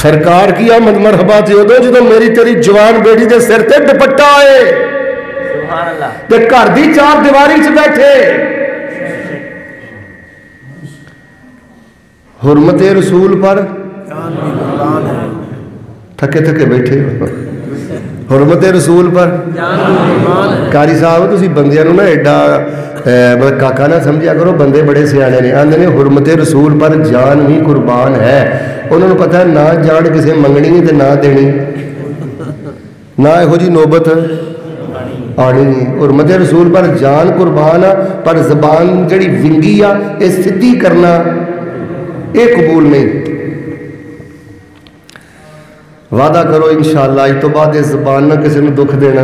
سرکار کی آمد مرحبا تھی ادو جدو میری تیری جوان بیٹی دے سر تے دوپٹہ آئے تے گھر دی 4 دیواری چ بیٹھے. حرمت رسول پر تھکے تھکے بیٹھے. حرمت رسول پر قاری صاحب تسی بندیاں نو نا ایڈا مطلب کاکا نہ سمجھیا کرو, بندے بڑے سیانے نے. آندے نے حرمت رسول پر جان بھی قربان ہے. انہوں نے پتہ ہے نہ جان کسے منگنی تے نہ دینی, نہ یہو جی نوبت آنی نہیں. حرمت رسول پر جان قربان پر زبان جڑی ونگی آ یہ سدھی کرنا یہ قبول نہیں. وعدہ کرو انشاءاللہ اس تو بعد اس زبان نہ کسی نے دکھ دینا.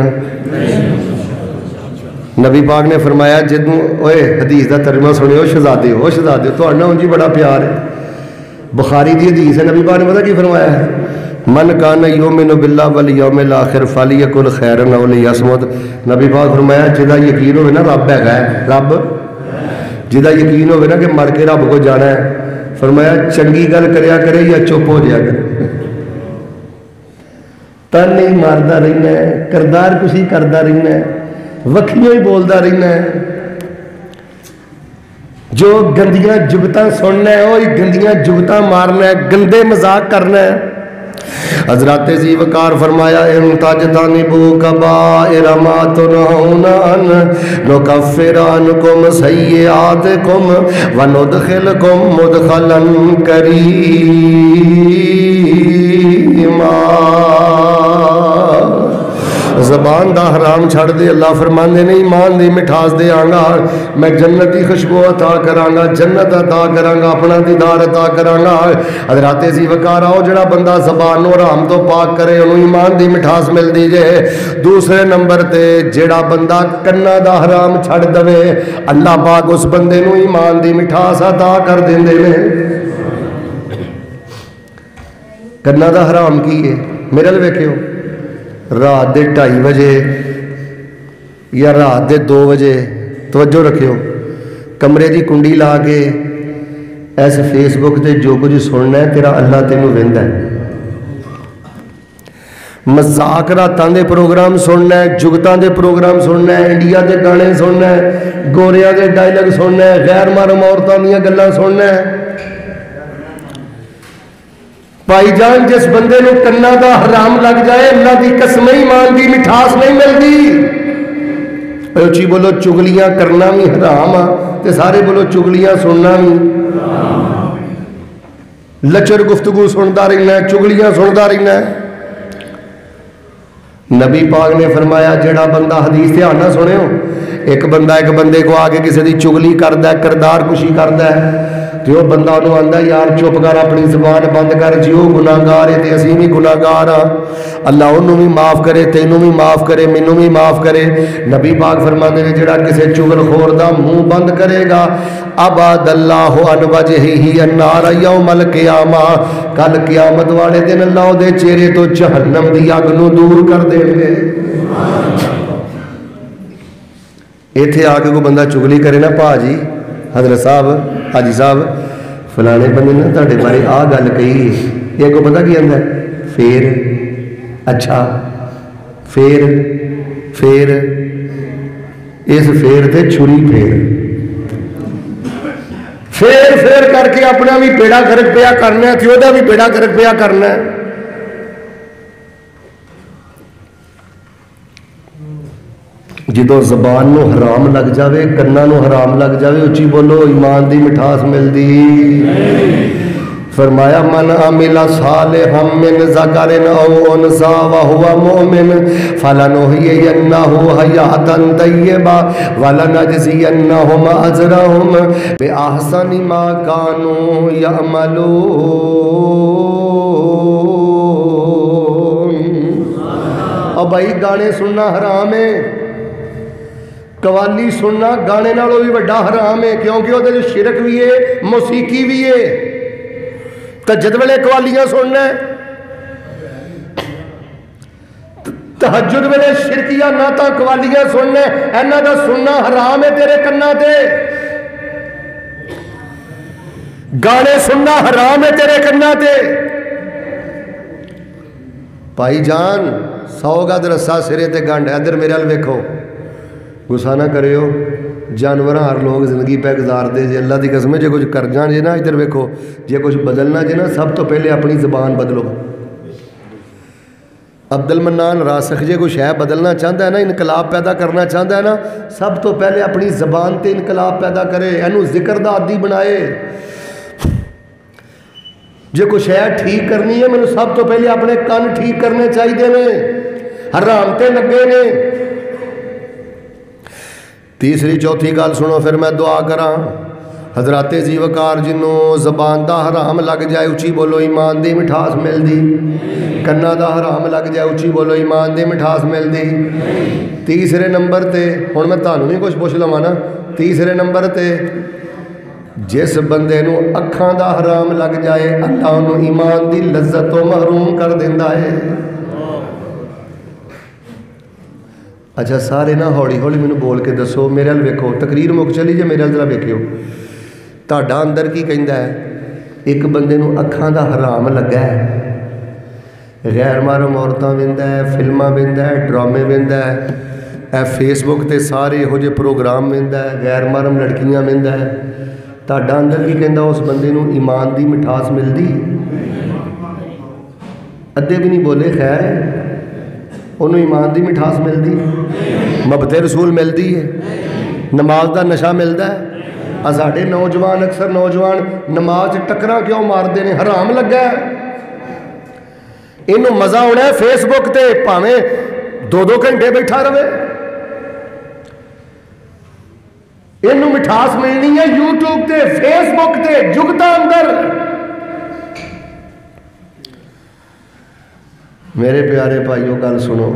نبی پاک نے فرمایا جدوں اوے حدیث دا ترجمہ سنیو شہزادے ہو شہزادے تو انہاں انجی بڑا پیار ہے. بخاری دی حدیث ہے, نبی پاک نے پتہ کی فرمایا ہے, من کان یؤمن باللہ والیوم الاخر فلیقل خیرا او لیصمت. نبی پاک فرمایا جدا یقین ہوے نا رب ہے, رب جدا یقین ہوے نا کہ مر کے رب کو جانا ہے, فرمایا چنگی گل کریا کرے یا چپ ہو جایا کرے. تن نہیں ماردا رہنا ہے, کردار کشی کردا رہنا ہے, وکھیوں ہی بولدا رہنا ہے. جو گندیاں جگتاں سننا ہے وہی گندیاں جگتاں مارنا ہے, گندے مذاق کرنا ہے. حضرات ذی وقار فرمایا ان تجتنبوا کبائر ما تنہون عنہ نکفر عنکم سیئاتکم وندخلکم مدخلا کریما. زبان دا حرام چھڑ دے, اللہ فرماندے نے ایمان دی مٹھاس دے آنگا, میں جنت دی خوشبو عطا کرانگا, جنت عطا کرانگا, اپنا دیدار عطا کرانگا. حضرات ذی وقار آؤ جڑا بندہ زبان و حرام تو پاک کرے انہوں ایمان دی مٹھاس مل دی جے. دوسرے نمبر تے جڑا بندہ کنا دا حرام چھڑ دوے اللہ پاک اس بندے نو ایمان دی مٹھاس عطا کر دیندے نے. کنا دا حرام کی ہے میرے لئے ویکھے ہو, رات دے 2:30 بجے یا رات دے 2 بجے توجہ رکھیو کمرے دی کنڈی لا کے ایس فیس بک تے جو کچھ سننا ہے تیرا اللہ تینوں ویندا ہے. مذاق راتاں دے پروگرام سننا ہے, جگتاں دے پروگرام سننا ہے, انڈیا دے گانے سننا ہے, گوریاں دے ڈائلاگ سننا ہے, غیر محرم عورتاں دیاں گلاں سننا ہے. بھائی جان جس بندے نو کنا دا حرام لگ جائے اللہ دی قسم ایمان دی مٹھاس نہیں ملتی. اچھی بولو چگلیاں کرنا بھی حرام آ تے سارے بولو چگلیاں سننا بھی. لچر گفتگو سنتا رہنا ہے, چگلیاں سنتا رہنا ہے. نبی پاک نے فرمایا جڑا بندہ حدیث دھیان نہ سنے ہو, ایک بندہ ایک بندے کو آ کے کسی دی چگلی کردا ہے, کردار کشی کردا ہے, تو وہ بندہ انہوں آندا یار چپ کر اپنی زبان بند کر, جی وہ گناہگار ہے تے اسی بھی گناہگار ہاں, اللہ انہوں بھی معاف کرے, تینوں بھی معاف کرے, مینوں بھی معاف کرے. نبی پاک فرماندے نے جڑا کسی چغل خور دا منہ بند کرے گا ابعد اللہ عن وجہہ النار یوم القیامہ, کل قیامت والے دن اللہ دے چہرے تو جہنم دی اگ نوں دور کر دیں گے. ایتھے آ کے کوئی بندہ چگلی کرے نا, پا جی حضرت صاحب حاجی صاحب فلانے بندے نے تہاڈے بارے آ گل کہی, یہ کو پتہ کی آندا ہے پھر اچھا پھر اس پھر تے چھری پھیر کر کے اپنا بھی بیڑا گرک پیا کرنا ہے, وہ بھی بیڑا گرک پیا کرنا ہے. جدو زبان نو حرام لگ جاوے, کنا نو حرام لگ جاوے, اچھی بولو ایمان دی مٹھاس ملدی. فرمایا من عمل صالحا من ذکر او انثى وهو مؤمن فلنحيينه حیاۃ طیبہ ولنجزینهم اجرهم باحسن ما كانوا يعملون. اور بھائی گانے سننا حرام ہے, قوالی سننا گانے نالوں بھی بڑا حرام ہے, کیونکہ وہ شرک بھی ہے, موسیقی بھی ہے. تہجد ویلے قوالیاں سننا ہے, تہجد ویلے شرکیاں نعتاں قوالیاں سننا ہے, انہاں دا سننا حرام ہے تیرے کنا تے. گانے سننا حرام ہے تیرے کنا تے. بھائی جان 100 گز رسا سرے تے گنڈ, ادھر میرے ال ویکھو, غصہ نہ کریو, جانور ہر لوگ زندگی پہ گزار دے جے, اللہ دی قسم جے کچھ کر جان جے نا, ادھر ویکھو جے کچھ بدلنا جے نا, سب تو پہلے اپنی زبان بدلو. عبد المنان راسخ جے کوئی شے بدلنا چاہتا ہے نا, انقلاب پیدا کرنا چاہتا ہے نا, سب تو پہلے اپنی زبان تے انقلاب پیدا کرے, اینو ذکر دا عادی بنائے. جے کوئی شے ٹھیک کرنی ہے, مینوں سب تو پہلے اپنے کن ٹھیک کرنے چاہیے نے, حرام تے لگے نے. تیسری چوتھی گل سنو پھر میں دعا کراں. حضرات زی وقار جنوں زبان دا حرام لگ جائے, اچھی بولو ایمان دی مٹھاس ملدی. کنا دا حرام لگ جائے, اچھی بولو ایمان دی مٹھاس ملدی. تیسرے نمبر تے ہن میں تانوں بھی کچھ پوچھ لواں نا, تیسرے نمبر تے جس بندے نو اکھاں دا حرام لگ جائے, اللہ انہوں ایمان دی لذت تو محروم کر دیندا ہے. اچھا سارے نہ ہولی ہولی مینوں بول کے دسو, میرے ال ویکھو, تقریر مک چلی جے, میرے ال ذرا ویکھیو تہاڈا اندر کی کہندا ہے. ایک بندے نو اکھاں دا حرام لگا ہے, غیر محرم عورتاں ویندا ہے, فلماں ویندا ہے, ڈرامے ویندا ہے, اے فیس بک تے سارے یہو جے پروگرام ویندا ہے, غیر محرم لڑکیاں ویندا ہے. تہاڈا اندر کی کہندا اس بندے نو ایمان دی مٹھاس ملدی؟ ادھے بھی نہیں بولے, خیر ہے, انہوں ایمان دی مٹھاس ملدی, محبت رسول ملدی ہے, نماز دا نشہ ملدا ہے. ساڈے نوجوان اکثر نوجوان نماز ٹکراں کیوں مارتے ہیں, حرام لگا ہے. انہوں مزہ ہونا ہے فیس بک تے پاویں 2-2 گھنٹے بیٹھا رہے, انہوں مٹھاس ملنی ہے یوٹیوب تے, فیس بک تے, جگتا اندر. میرے پیارے بھائیو گل سنو,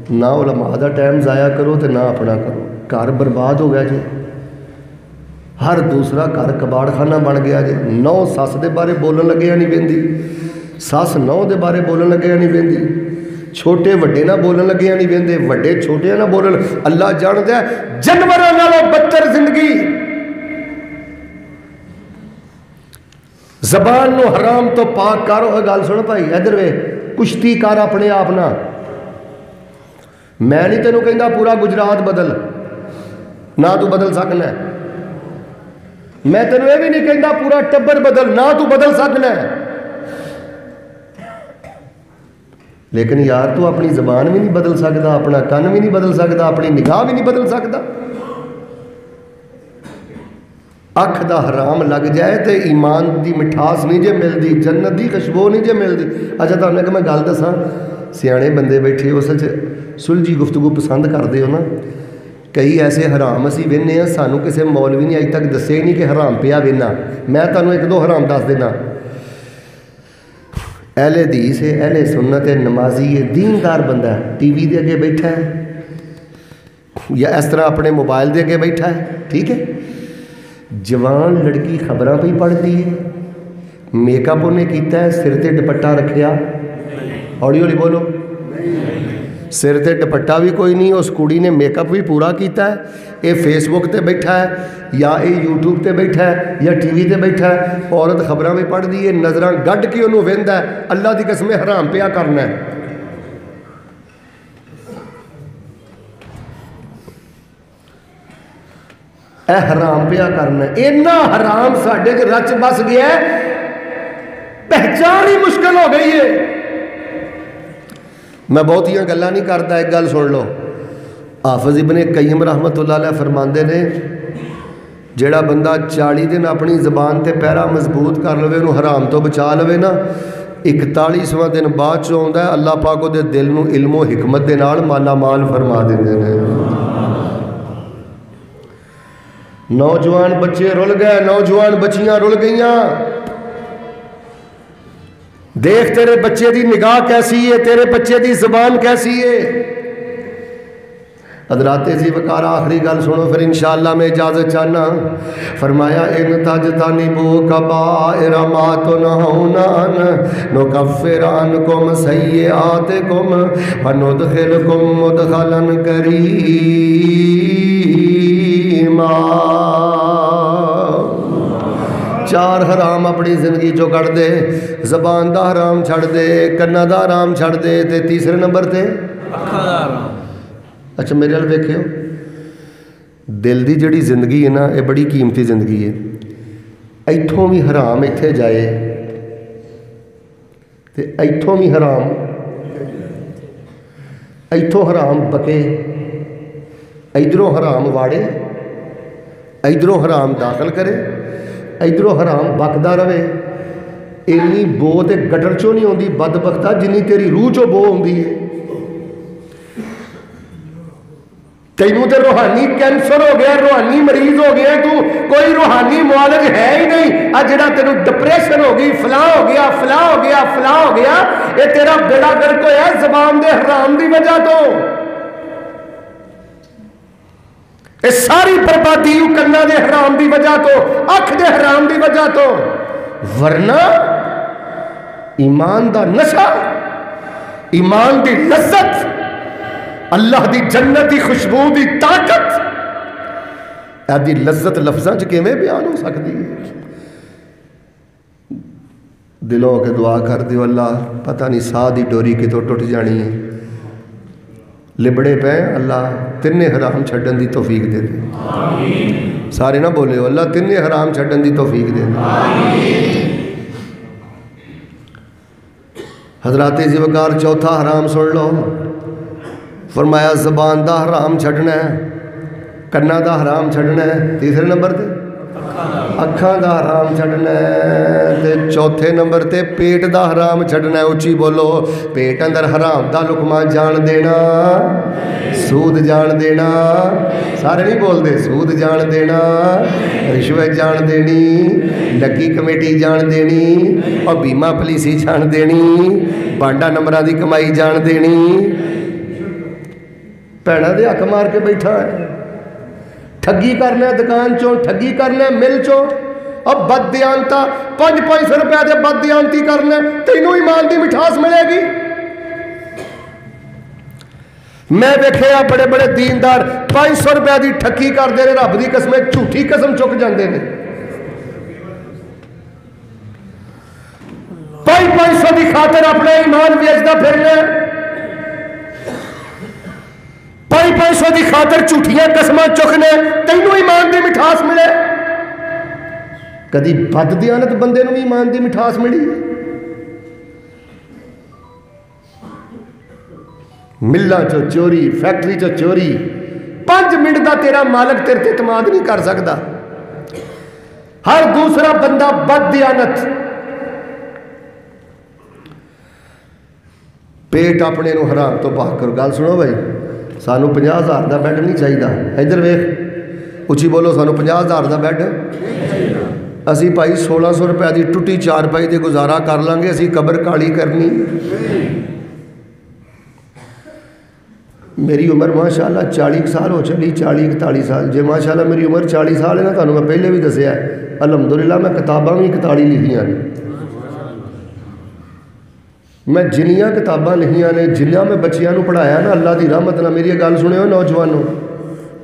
نہ علماء دا ٹائم ضائع کرو تے نہ اپنا کرو. گھر برباد ہو گیا جی, ہر دوسرا گھر کباڑ خانہ بن گیا جی. نو سس دے بارے بولن لگے نہیں ویندی, سس نو دے بارے بولن لگے نہیں ویندی. چھوٹے وڈے نہ بولن لگے نہیں وہندے، وڈے چھوٹے نہ بولن۔ اللہ جاندا ہے جانوراں نالوں بدتر زندگی زبان نو حرام تو پاک کرو۔ گل سن بھائی ادھر وے، کشتی کر اپنے آپ نہ، میں نہیں تینوں کہندا پورا گجرات بدل، نہ تو بدل سکنا ہے۔ میں تینوں یہ بھی نہیں کہندا پورا ٹبر بدل، نہ تو بدل سکنا ہے۔ لیکن یار تو اپنی زبان بھی نہیں بدل سکتا، اپنا کن بھی نہیں بدل سکتا، اپنی نگاہ بھی نہیں بدل سکتا۔ اکھ دا حرام لگ جائے تو ایمان دی مٹھاس نہیں جے ملدی، جنت دی خوشبو نہیں جے ملدی۔ اچھا تمہیں کہ میں گل دساں، سیانے بندے بیٹھے ہو، سچ سلجھی گفتگو پسند کرتے ہو نا۔ کئی ایسے حرام اسی وینے ہیں سانوں کسے مولوی نے اج تک دسے نہیں کہ حرام پیا وینا۔ میں تمہیں ایک دو حرام دس دینا۔ اہل حدیث ہے، اہل سنت ہے، نمازی ہے، دیندار بندہ ہے، ٹی وی دے اگے بیٹھا ہے یا اس طرح اپنے موبائل دے اگے بیٹھا ہے، ٹھیک ہے، جوان لڑکی خبراں پہ پڑھتی ہے، میک اپ انہیں کیتا ہے، سر تے دوپٹہ رکھیا، ہولی ہولی بولو، سر تے دوپٹہ بھی کوئی نہیں، اس کڑی نے میک اپ بھی پورا کیتا ہے، اے فیس بک تے بیٹھا ہے یا اے یوٹیوب تے بیٹھا ہے یا ٹی وی تے بیٹھا ہے، عورت خبراں بھی پڑھ دی ہے، نظراں گڈ کے انہوں ویندا ہے، اللہ دی قسم حرام پیا کرنا ہے۔ اے حرام پیا کرنا ہے، اینا حرام ساڈے چ رچ بس گیا ہے، پہچان ہی مشکل ہو گئی ہے۔ میں بہت ہی گلاں نہیں کرتا، ایک گل سن لو۔ حافظ ابن قیم رحمت اللہ علیہ فرماندے نے جیڑا بندہ 40 دن اپنی زبان تے پیرا مضبوط کر لوے، انہوں حرام تو بچا لوے نا، 41واں دن بعد چ آوندا ہے اللہ پاک دے دل نو علم و حکمت دے نال مالا مال فرما دیندے نے۔ نوجوان بچے رل گئے، نوجوان بچیاں رل گئیاں، دیکھ تیرے بچے دی نگاہ کیسی ہے، تیرے بچے دی زبان کیسی ہے۔ حضرات ذی وقار آخری گل سنو پھر انشاءاللہ میں اجازت چاہنا۔ فرمایا ان تجتنبوا کبائر ما تنہون عنہ نکفر عنکم سیئاتکم وندخلکم مدخلا کریما۔ 4 حرام اپنی زندگی چو کٹ دے، زبان دا حرام چھڑ دے، کنا دا حرام چھڑ دے، تے تیسرے نمبر تے اکھاں دا حرام۔ اچھا میرے حال دیکھے ہو، دل دی جڑی زندگی ہے نا، یہ بڑی قیمتی زندگی ہے۔ ایتھوں بھی حرام ایتھے جائے تے ایتھوں بھی حرام، ایتھوں حرام بکے، ادھروں حرام واڑے، ادھروں حرام داخل کرے، ادھروں حرام بکدا رہے۔ اینی بو تے گٹر چوں نہیں ہوندی بدبختہ جنی تیری روح چوں بو ہوندی ہے۔ تینوں تے روحانی کینسر ہو گیا، روحانی مریض ہو گیا، تو کوئی روحانی معالج ہے ہی نہیں۔ آج جڑا تینوں ڈپریشن ہو گئی، فلاں ہو گیا، فلاں ہو گیا، فلاں ہو گیا، یہ تیرا بیڑا گرک ہویا زبان دے حرام دی وجہ تو۔ یہ ساری بربادی کنا دے حرام دی وجہ تو، اکھ دے حرام دی وجہ تو۔ ورنہ ایمان دا نشہ، ایمان دی لذت، اللہ دی جنت دی خوشبو دی طاقت، ایدی لذت لفظاں چ کیویں بیان ہو سکتی ہے؟ دلوں کے دعا کر دیو اللہ پتہ نہیں ساہ دی ڈوری کتوں ٹوٹ جانی ہے، لبڑے پہ اللہ تینے حرام چھڈن دی توفیق دے دے۔ آمین۔ سارے نہ بولے ہو اللہ تینے حرام چھڈن دی توفیق دے دے۔ آمین۔ حضرات ذی وقار چوتھا حرام سن لو۔ فرمایا زبان دا حرام چھڈنا ہے، کنا دا حرام چھڈنا ہے، تیسرے نمبر تے اکھاں دا حرام چھڈنا ہے، تے چوتھے نمبر تے پیٹ دا حرام چھڈنا ہے۔ اچھی بولو، پیٹ اندر حرام دا لقمہ جان دینا، سود جان دینا، سارے نہیں بول دے، سود جان دینا، رشوت جان دینی، لکی کمیٹی جان دینی، اور بیمہ پلیسی جان دینی، بانڈا نمبرہ دی کمائی جان دینی۔ پیڑا دے حق مار کے بیٹھا ہے، ٹھگی کرنا ہے دکان چوں، ٹھگی کرنا ہے مل چوں، اب بد دیانتا 500 روپے دے بد دیانتی کرنا ہے، تینوں ایمان دی مٹھاس ملے گی؟ میں ویکھیا بڑے بڑے دیندار 500 روپے دی ٹھکی کرتے ہیں، رب دی قسم جھوٹھی قسم چک جاندے نے، 500 دی خاطر اپنا ایمان ویچدا پھرنا، 500 دی خاطر جھوٹیاں قسماں چکنے، تینوں ایمان دی مٹھاس ملے؟ کدی بد دیانت بندے نو بھی ایمان دی مٹھاس ملی؟ ملہ چو چوری، فیکٹری چو چوری، 5 منٹ دا تیرا مالک تیرے اعتماد نہیں کر سکتا، ہر دوسرا بندہ بد دیانت۔ پیٹ اپنے نو حرام تو پاک کرو۔ گل سنو بھائی، سانو 50,000 دا بیڈ نہیں چاہیے، ادھر ویکھ اچھی بولو، سانو 50,000 دا بیڈ، اسی بھائی 1600 روپے دی ٹوٹی 4 پائی دے گزارا کر لیں گے، اسی قبر کالی کرنی۔ میری عمر ماشاءاللہ 40 سال ہو چلی، 40-41 سال، جے ماشاءاللہ میری عمر 40 سال ہے نا، تانوں میں پہلے بھی دسیا ہے، الحمدللہ میں کتاباں بھی 41 لکھیاں نے، میں جنیاں کتاباں لکھیاں نے، جنیاں میں بچیاں نو پڑھایا نا، اللہ دی رحمت نہ میری گل سنے ہو نوجوانوں،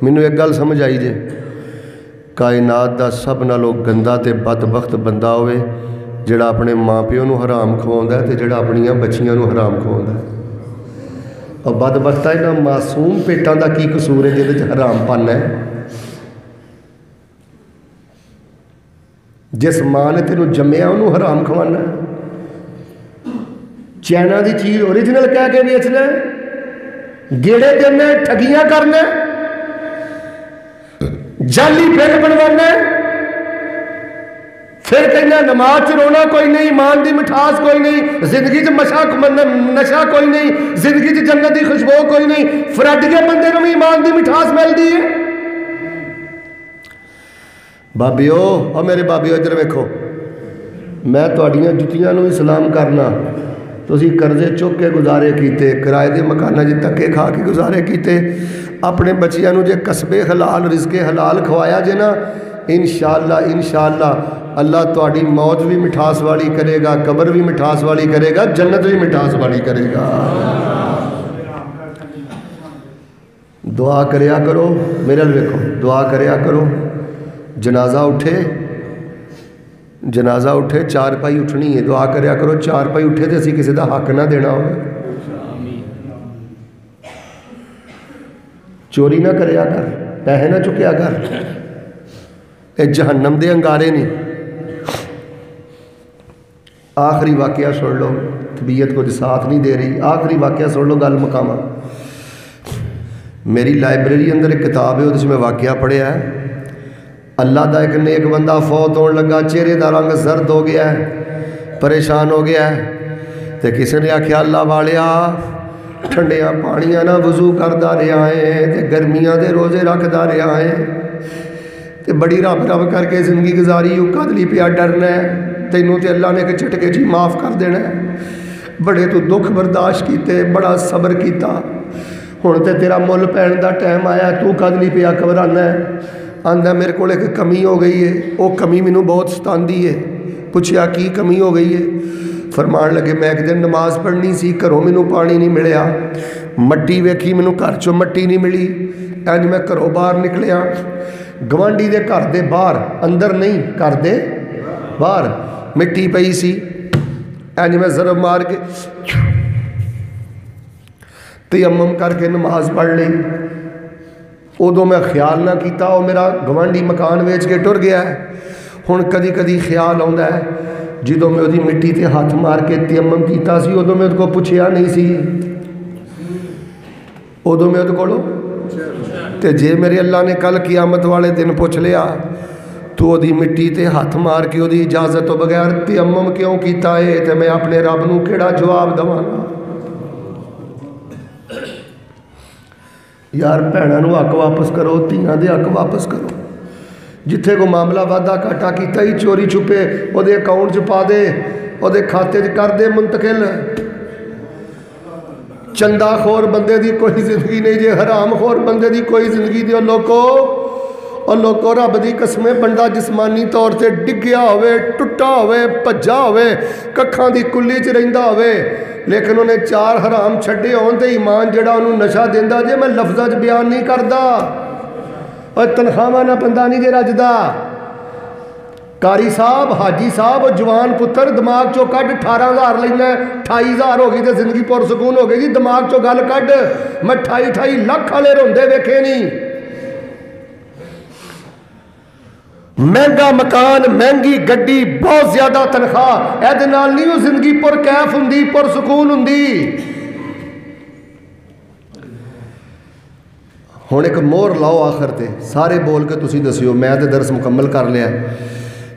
مینوں ایک گل سمجھ آئی جے، کائنات دا سب نالوں گندا تے بدبخت بندہ ہوئے جڑا اپنے ماں پیو نو حرام کھواندا ہے تے جڑا اپنیاں بچیاں نو حرام کھواندا ہے۔ اور بدبخت ہے نا، معصوم پیٹاں دا کی قصور ہے جدے حرام پن ہے؟ جس ماں نے تینوں جمیا انہوں حرام کھوانا ہے، چائنا دی چیز اوریجنل کہہ کے بیچنا ہے، گیڑے دینا ہے، ٹھگیاں کرنا ہے، جعلی بل بنوانا ہے، پھر کہنا نماز چ رونا کوئی نہیں، ایمان دی مٹھاس کوئی نہیں، زندگی چ نشہ کوئی نہیں، زندگی چ جنت دی خوشبو کوئی نہیں، فرڈ کے بندے نوں بھی ایمان دی مٹھاس ملدی ہے۔ بابیو، اور میرے بابیو ادھر ویکھو، میں تہاڈیاں جتیاں نوں سلام کرنا، تسی قرضے چک کے گزارے کیتے، کرائے دے مکاناں جے تکے کھا کے گزارے کیتے، اپنے بچیاں نوں جے کسب حلال رزق حلال کھوایا جے نا، انشاءاللہ اللہ تہاڈی موت بھی مٹھاس والی کرے گا، قبر بھی مٹھاس والی کرے گا، جنت بھی مٹھاس والی کرے گا۔ دعا کریا کرو، میرے ویکھو، دعا کریا کرو، جنازہ اٹھے 4 پائی اٹھنی ہے، دعا کریا کرو 4 پائی اٹھے تے اسی کسی دا حق نہ دینا ہو، چوری نہ کریا کر، پیسے نہ چکیا کر، اے جہنم دے انگارے نہیں۔ آخری واقعہ سن لو، طبیعت کو ساتھ نہیں دے رہی، آخری واقعہ سن لو، گل مقامہ۔ میری لائبریری اندر ایک کتاب ہے، اس میں واقعہ پڑھیا ہے، اللہ دا ایک نیک بندہ فوت ہونے لگا، چہرے دا رنگ زرد ہو گیا ہے، پریشان ہو گیا ہے، تے کسی نے آکھیا اللہ والیا ٹھنڈیاں پانیاں نہ وضو کردا رہا ہے تے گرمیاں دے روزے رکھدا رہا ہے تے بڑی رب کر کے زندگی گزاری، کدلی پیا ڈرنا ہے، تینوں تے اللہ نے کہ چٹکے جی معاف کر دینا ہے، بڑے تو دکھ برداشت کیتے، بڑا صبر کیتا، ہن تے تیرا مل پین دا ٹائم آیا، تو کدلی پیا گھبرانا ہے، آندا میرے کو ایک کمی ہو گئی ہے، وہ کمی مینوں بہت ستاندی ہے۔ پوچھیا کی کمی ہو گئی ہے؟ فرمان لگے میں ایک دن نماز پڑھنی سی، گھروں مینوں پانی نہیں ملیا، مٹی ویکھی مینوں گھر چوں مٹی نہیں ملی، انج میں گھروں باہر نکلیا، گوانڈی دے گھر دے باہر، اندر نہیں گھر دے باہر مٹی پئی سی، انج میں ضرب مار کے تیمم کر کے نماز پڑھ لی۔ ادو میں خیال نہ کیتا، وہ میرا گوانڈی مکان ویچ کے ٹر گیا ہے، ہن کدی کدی خیال آتا ہے، جدوں میں وہی مٹی تے ہاتھ مار کے تیمم کیتا سی، ادو میں اس کو پوچھیا نہیں سی، ادو میں اس کو تے جے میرے اللہ نے کل قیامت والے دن پوچھ لیا تو وہی مٹی تے ہاتھ مار کے وہی اجازت تو بغیر تیمم کیوں کیتا ہے، تے میں اپنے رب نو کیڑا جواب دواں گا؟ یار بھیناں نو حق واپس کرو، دھیاں دے حق واپس کرو، جتھے کو معاملہ وعدہ گھاٹا کیتا ہی چوری چھپے وہ دے اکاؤنٹ چ پا دے، وہ دے کھاتے چ کر دے منتقل۔ چندہ خور بندے دی کوئی زندگی نہیں جے، حرام خور بندے دی کوئی زندگی دیو لوکو، اور لوگوں رب دی قسمیں بندہ جسمانی طور سے ڈگیا ہوئے ٹوٹا ہوئے بھجا ہوئے ککھاں دی کلی چ رہندا ہوئے لیکن انہیں 4 حرام چھڈے ہون تے ایمان جڑا انہوں نشہ دیندا جے میں لفظاں وچ بیان نہیں کردا اور تنخواہ نہ بندہ نہیں جے رجدا قاری صاحب حاجی صاحب جوان پتر دماغ چو کڈ 18,000 لینا 28,000 ہو گئی تے زندگی پرسکون ہو گئی جی دماغ چو گل کڈ میں 28 لاکھ والے روندے ویکھے نہیں مہنگا مکان مہنگی گڈی بہت زیادہ تنخواہ اے دے نال نہیں وہ زندگی پر کیف ہوندی پر سکون ہوندی ہن ایک مور لاؤ آخر تے سارے بول کے تسی دسیو میں تے درس مکمل کر لیا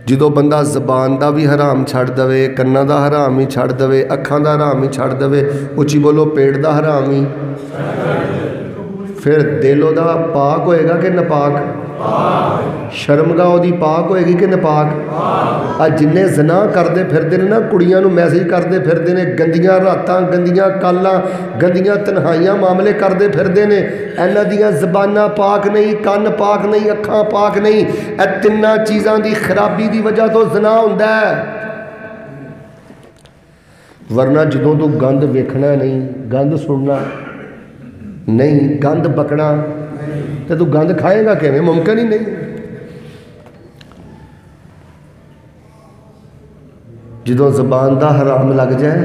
جدو بندہ زبان دا بھی حرام چھڑ دوے کناں دا حرام ہی چھڑ دوے اکھاں دا حرام ہی چھڑ دوے اچھی بولو پیٹ دا حرام ہی پھر دلو دا پاک ہوئے گا کہ نپاک شرمگاہ دی پاک ہوئے گی کہ نپاک آج جنہیں زنا کردے پھر دینے نا کڑیاں نو میسیج کردے پھر دینے گندیاں راتاں گندیاں کالاں گندیاں تنہائیاں معاملے کردے پھر دینے اینا دیاں زبانہ پاک نہیں کان پاک نہیں اکھاں پاک نہیں اے تنہ چیزاں دی خرابی دی وجہ تو زنا ہوندہ ہے ورنہ جدوں تو گند ویکھنا نہیں گند سننا نہیں گند بکنا تو گند کھائے گا کہ ممکن ہی نہیں جدوں زبان دا حرام لگ جائے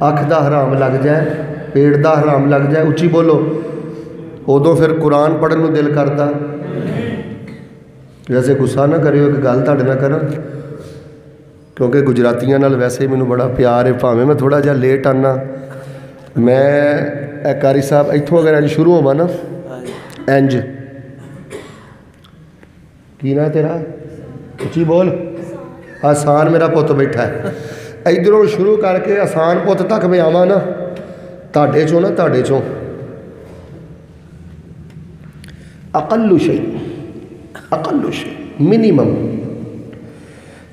اکھ دا حرام لگ جائے پیٹ دا حرام لگ جائے اچھی بولو ادو پھر قرآن پڑھن نو دل کرتا ویسے غصہ نہ کریو کہ گل تہاڈے نہ کراں کیونکہ گجراتیاں نال ویسے ہی مینوں بڑا پیار ہے بھاویں میں تھوڑا جہا لیٹ آنا میں قاری صاحب اتوں اگر انج شروع ہوا نا انج کی نا تیرا اچھی بول آسان میرا پت بیٹھا ہے ادھروں شروع کر کے آسان پت تک میں آواں نا تاڈے چوں نا تاڈے چوں اقل شے منیمم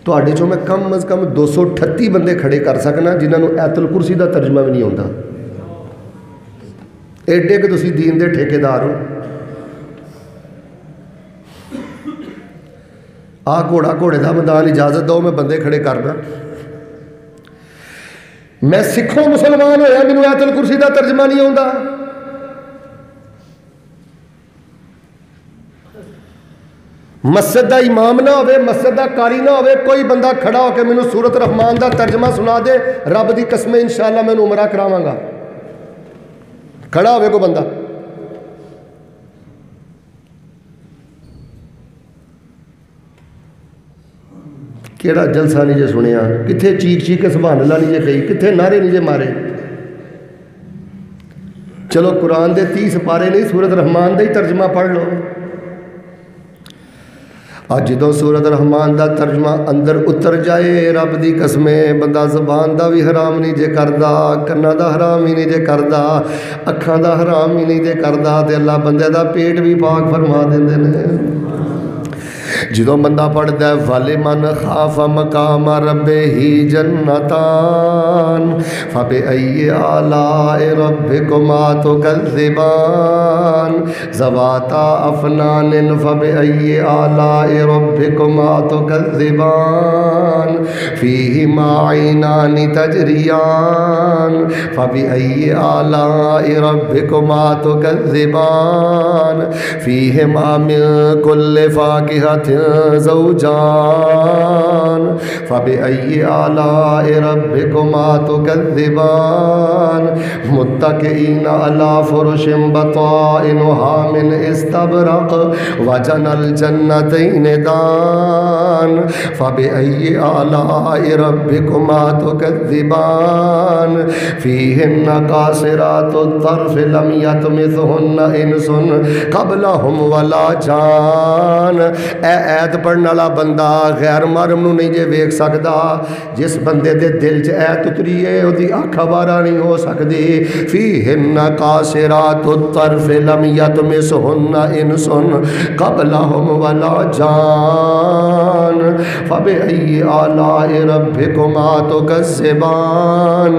تواڈے چوں میں کم از کم 238 بندے کھڑے کر سکنا جنہاں نوں آیت الکرسی دا ترجمہ بھی نہیں آتا ایڈے کہ تسی دین دے ٹھیکیدار ہو گھوڑا گھوڑے دا میدان اجازت دو میں بندے کھڑے کرنا میں سکھوں مسلمان ہویا مینوں آیت الکرسی دا ترجمہ نہیں آتا مسجد دا امام نہ ہوئے مسجد دا قاری نہ ہوئے کوئی بندہ کھڑا ہو کے مینوں سورۃ الرحمن دا ترجمہ سنا دے رب دی قسمیں انشاءاللہ میں عمرہ کراواں گا کھڑا ہوئے کو بندہ کیڑا جلسہ نہیں جے سنیا کتھے چیخ چیخ کے سبحان اللہ نہیں جے کہی کتھے نعرے نہیں جے مارے چلو قرآن دے 30 پارے نہیں سورۃ الرحمن دا ہی ترجمہ پڑھ لو آج جدوں سورۃ الرحمن دا ترجمہ اندر اتر جائے رب دی قسمیں بندہ زبان دا بھی حرام نہیں جے کردا کنا دا حرام ہی نہیں جے کردا اکھاں دا حرام ہی نہیں جے کردا تے اللہ بندے دا پیٹ بھی پاک فرما دیندے نے جدوں بندہ پڑھدا ہے وَلِمَنْ خَافَ مَقَامَ رَبِّهِ جَنَّتَانِ فَبِأَيِّ آلَاءِ رَبِّكُمَا تُكَذِّبَانِ ذَوَاتَا أَفْنَانٍ فَبِأَيِّ آلَاءِ رَبِّكُمَا تُكَذِّبَانِ فِيهِمَا عَيْنَانِ تَجْرِيَانِ فَبِأَيِّ آلَاءِ رَبِّكُمَا تُكَذِّبَانِ فِيهِمَا مِن كُلِّ فَاكِهَةٍ زوجان فبأي آلاء ربكما تكذبان متكئين على فرش بطائنها من استبرق وجنى الجنتين دان فبأي آلاء ربكما تكذبان فيهن قاصرات الطرف لم يطمثهن إنس قبلهم ولا جان ایت پڑھن والا بندہ غیر محرم نو نہیں جے ویکھ سکدا، جس بندے دے دل چ ایت اتری ہے اودی اکھ بارا نہیں ہو سکدی۔ فیہن قاصرات الطرف لم یطمثہن انس قبلہم ولا جان فبأی آلاء ربکما تکذبان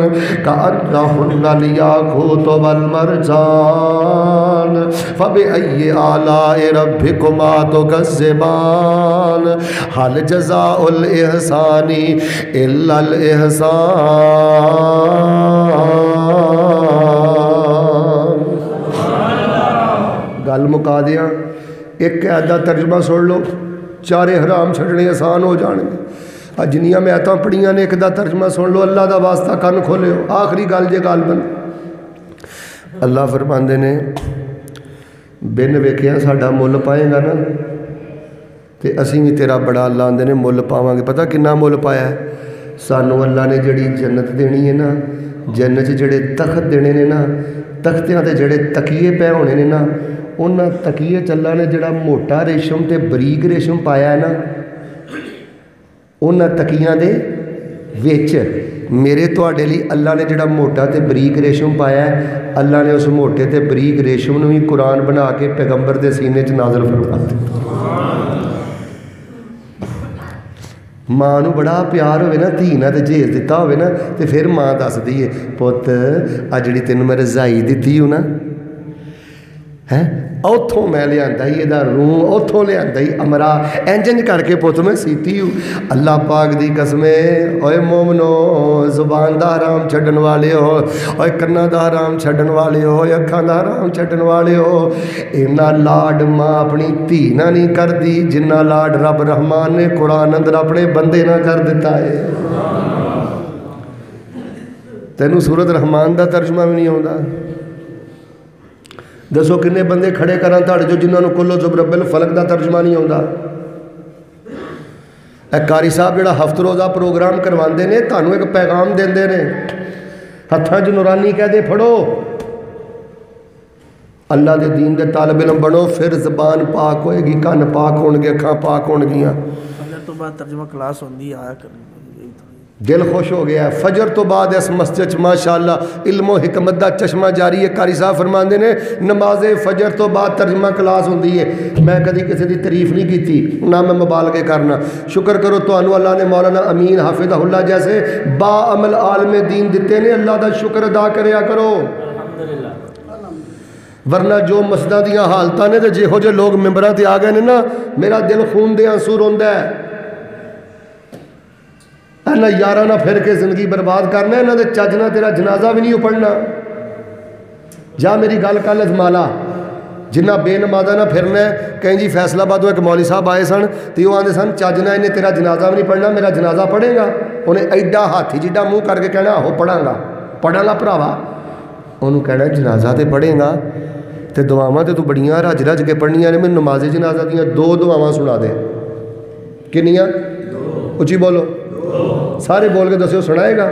کأنہن الیاقوت والمرجان فبأی آلاء ربکما تکذبان هل جزاء الإحسان الا الإحسان۔ گل مکا دیاں، ایک قید دا ترجمہ سن لو، چارے حرام چھڑنے آسان ہو جان گے۔ جنیاں میں آیتاں پڑھیاں نے ایک دا ترجمہ سن لو، اللہ دا واسطہ کن کھولے ہو۔ آخری گل جے گل بن اللہ فرماندے نے بن ویکھیا ساڈا مل پائے گا نا تے اسی بھی تیرا بڑا اللہ آندے نے مل پاواں گے۔ پتہ کنا مل پایا ہے سانو اللہ نے جڑی جنت دینی ہے نا، جنت جڑے تخت دینے نے نا، تختیاں تے جڑے تکیے پے ہونے نے نا، انہاں تکیے چ اللہ نے جڑا موٹا ریشم تے بریک ریشم پایا ہے نا، انہاں تکیاں دے وچ میرے تواڈے لئی اللہ نے جڑا موٹا تے بریک ریشم پایا ہے، اللہ نے اس موٹے تے بریک ریشم نو ہی قرآن بنا کے پیغمبر دے سینے چ نازل فرما دتا۔ ماں نو بڑا پیار ہوئے نا، دھی نہ تے جھیز دیتا ہوئے نا، تے پھر ماں دس دیئے پوت آ جڑی تینوں میں رضائی دیتی ہوں نا، ہے اوتھوں میں لے آندا ہی دا روح، اوتھوں لے آندا ہی امرا انجنج کر کے پوت میں سیتی ہوں۔ اللہ پاک دی قسمیں اوے مومنو، زبان دا حرام چھڈن والے ہو، اوے کناں دا حرام چھڈن والے ہو، اوے اکھاں دا حرام چھڈن والے ہو، اینا لاڈ ماں اپنی دھی نہ نہیں کر دی جنہ لاڈ رب رحمان نے قرآن اندر اپنے بندے نہ کر دیتا ہے۔ تینوں سورت رحمان دا ترجمہ بھی نہیں ہوندا؟ دسو کنے بندے کھڑے کراں تاڑے جو جنہوں نے کلو زبرب الفلق دا ترجمہ نہیں ہوندا؟ اے قاری صاحب جڑا ہفت روزہ پروگرام کرواندے نے تانوں ایک پیغام دیندے نے، ہتھاں جو نورانی کہہ دے پھڑو، اللہ دے دین دے طالب علم بنو، پھر زبان پاک ہوئے گی، کان پاک ہون گے، اکھاں پاک ہون گیاں۔ فجر تو بعد ترجمہ کلاس ہوندی آیا کرنی، دل خوش ہو گیا ہے۔ فجر تو بعد اس مسجد ماشاءاللہ علم و حکمت دا چشمہ جاری ہے۔ قاری صاحب فرماندے نے نماز فجر تو بعد ترجمہ کلاس ہوندی ہے۔ میں کدی کسی دی تعریف نہیں کیتی، نہ میں مبالغے کرنا۔ شکر کرو تانوں اللہ نے مولانا امین حافظہ اللہ جیسے با عمل عالم دین دیتے نے، اللہ دا شکر ادا کریا کرو۔ ورنہ جو مسجداں دیاں حالتاں نے تے جہو جے لوگ ممبراں تے آ گئے نے نا، میرا دل خون دے آنسو روندا ہے۔ نہ یارہ نہ پھر کے زندگی برباد کرنا ہے، نہ چجنا تیرا جنازہ بھی نہیں پڑھنا۔ جا میری گل کل ازمالا، جنہ بے نمازہ نہ پھرنا ہے۔ کہیں جی فیصلہ آبادوں ایک مولوی صاحب آئے سن تو وہ آدھے سن چجنا انہیں تیرا جنازہ بھی نہیں پڑھنا، میرا جنازہ پڑھے گا؟ انہیں ایڈا ہاتھی جڈا منہ کر کے کہنا آہو پڑھاں گا، پڑھا لا بھراوا۔ انہوں کہنا جنازہ تے پڑھے گا تے دعاواں تے تو بڑیاں رج رج کے پڑھنیاں نے، میں نماز جنازہ دیاں دو دعاواں سنا دے۔ کنیاں؟ اچھی بولو، سارے بول کے دسو سنائے گا؟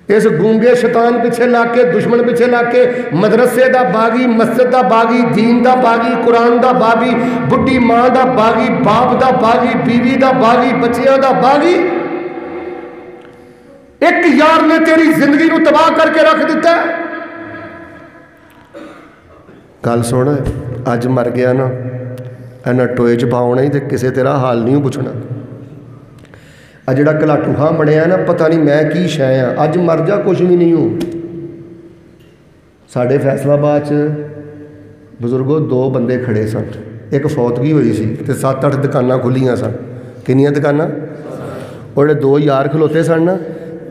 اس گونگے شیطان پیچھے لا کے، دشمن پیچھے لا کے، مدرسے دا باغی، مسجد دا باغی، دین دا باغی، قرآن دا باغی، بڈی ماں دا باغی، باپ دا باغی، بیوی دا باغی، بچیاں دا باغی، ایک یار نے تیری زندگی نو تباہ کر کے رکھ دیتا ہے۔ گل سونا ہے، اج مر گیا نا اینا ٹوئے چ پاؤنا ہی تے کسے تیرا حال نہیں پوچھنا۔ جڑا کلاٹو خاں بنیا نا، پتہ نہیں میں کی شے ہاں، اج مر جا کچھ بھی نہیں ہوں۔ ساڈے فیصلہ آباد بزرگوں دو بندے کھڑے سن، ایک فوتگی ہوئی سی تے 7-8 دکاناں کھلیاں سن۔ کنیاں دکاناں؟ اور دو یار کھلوتے سن نا،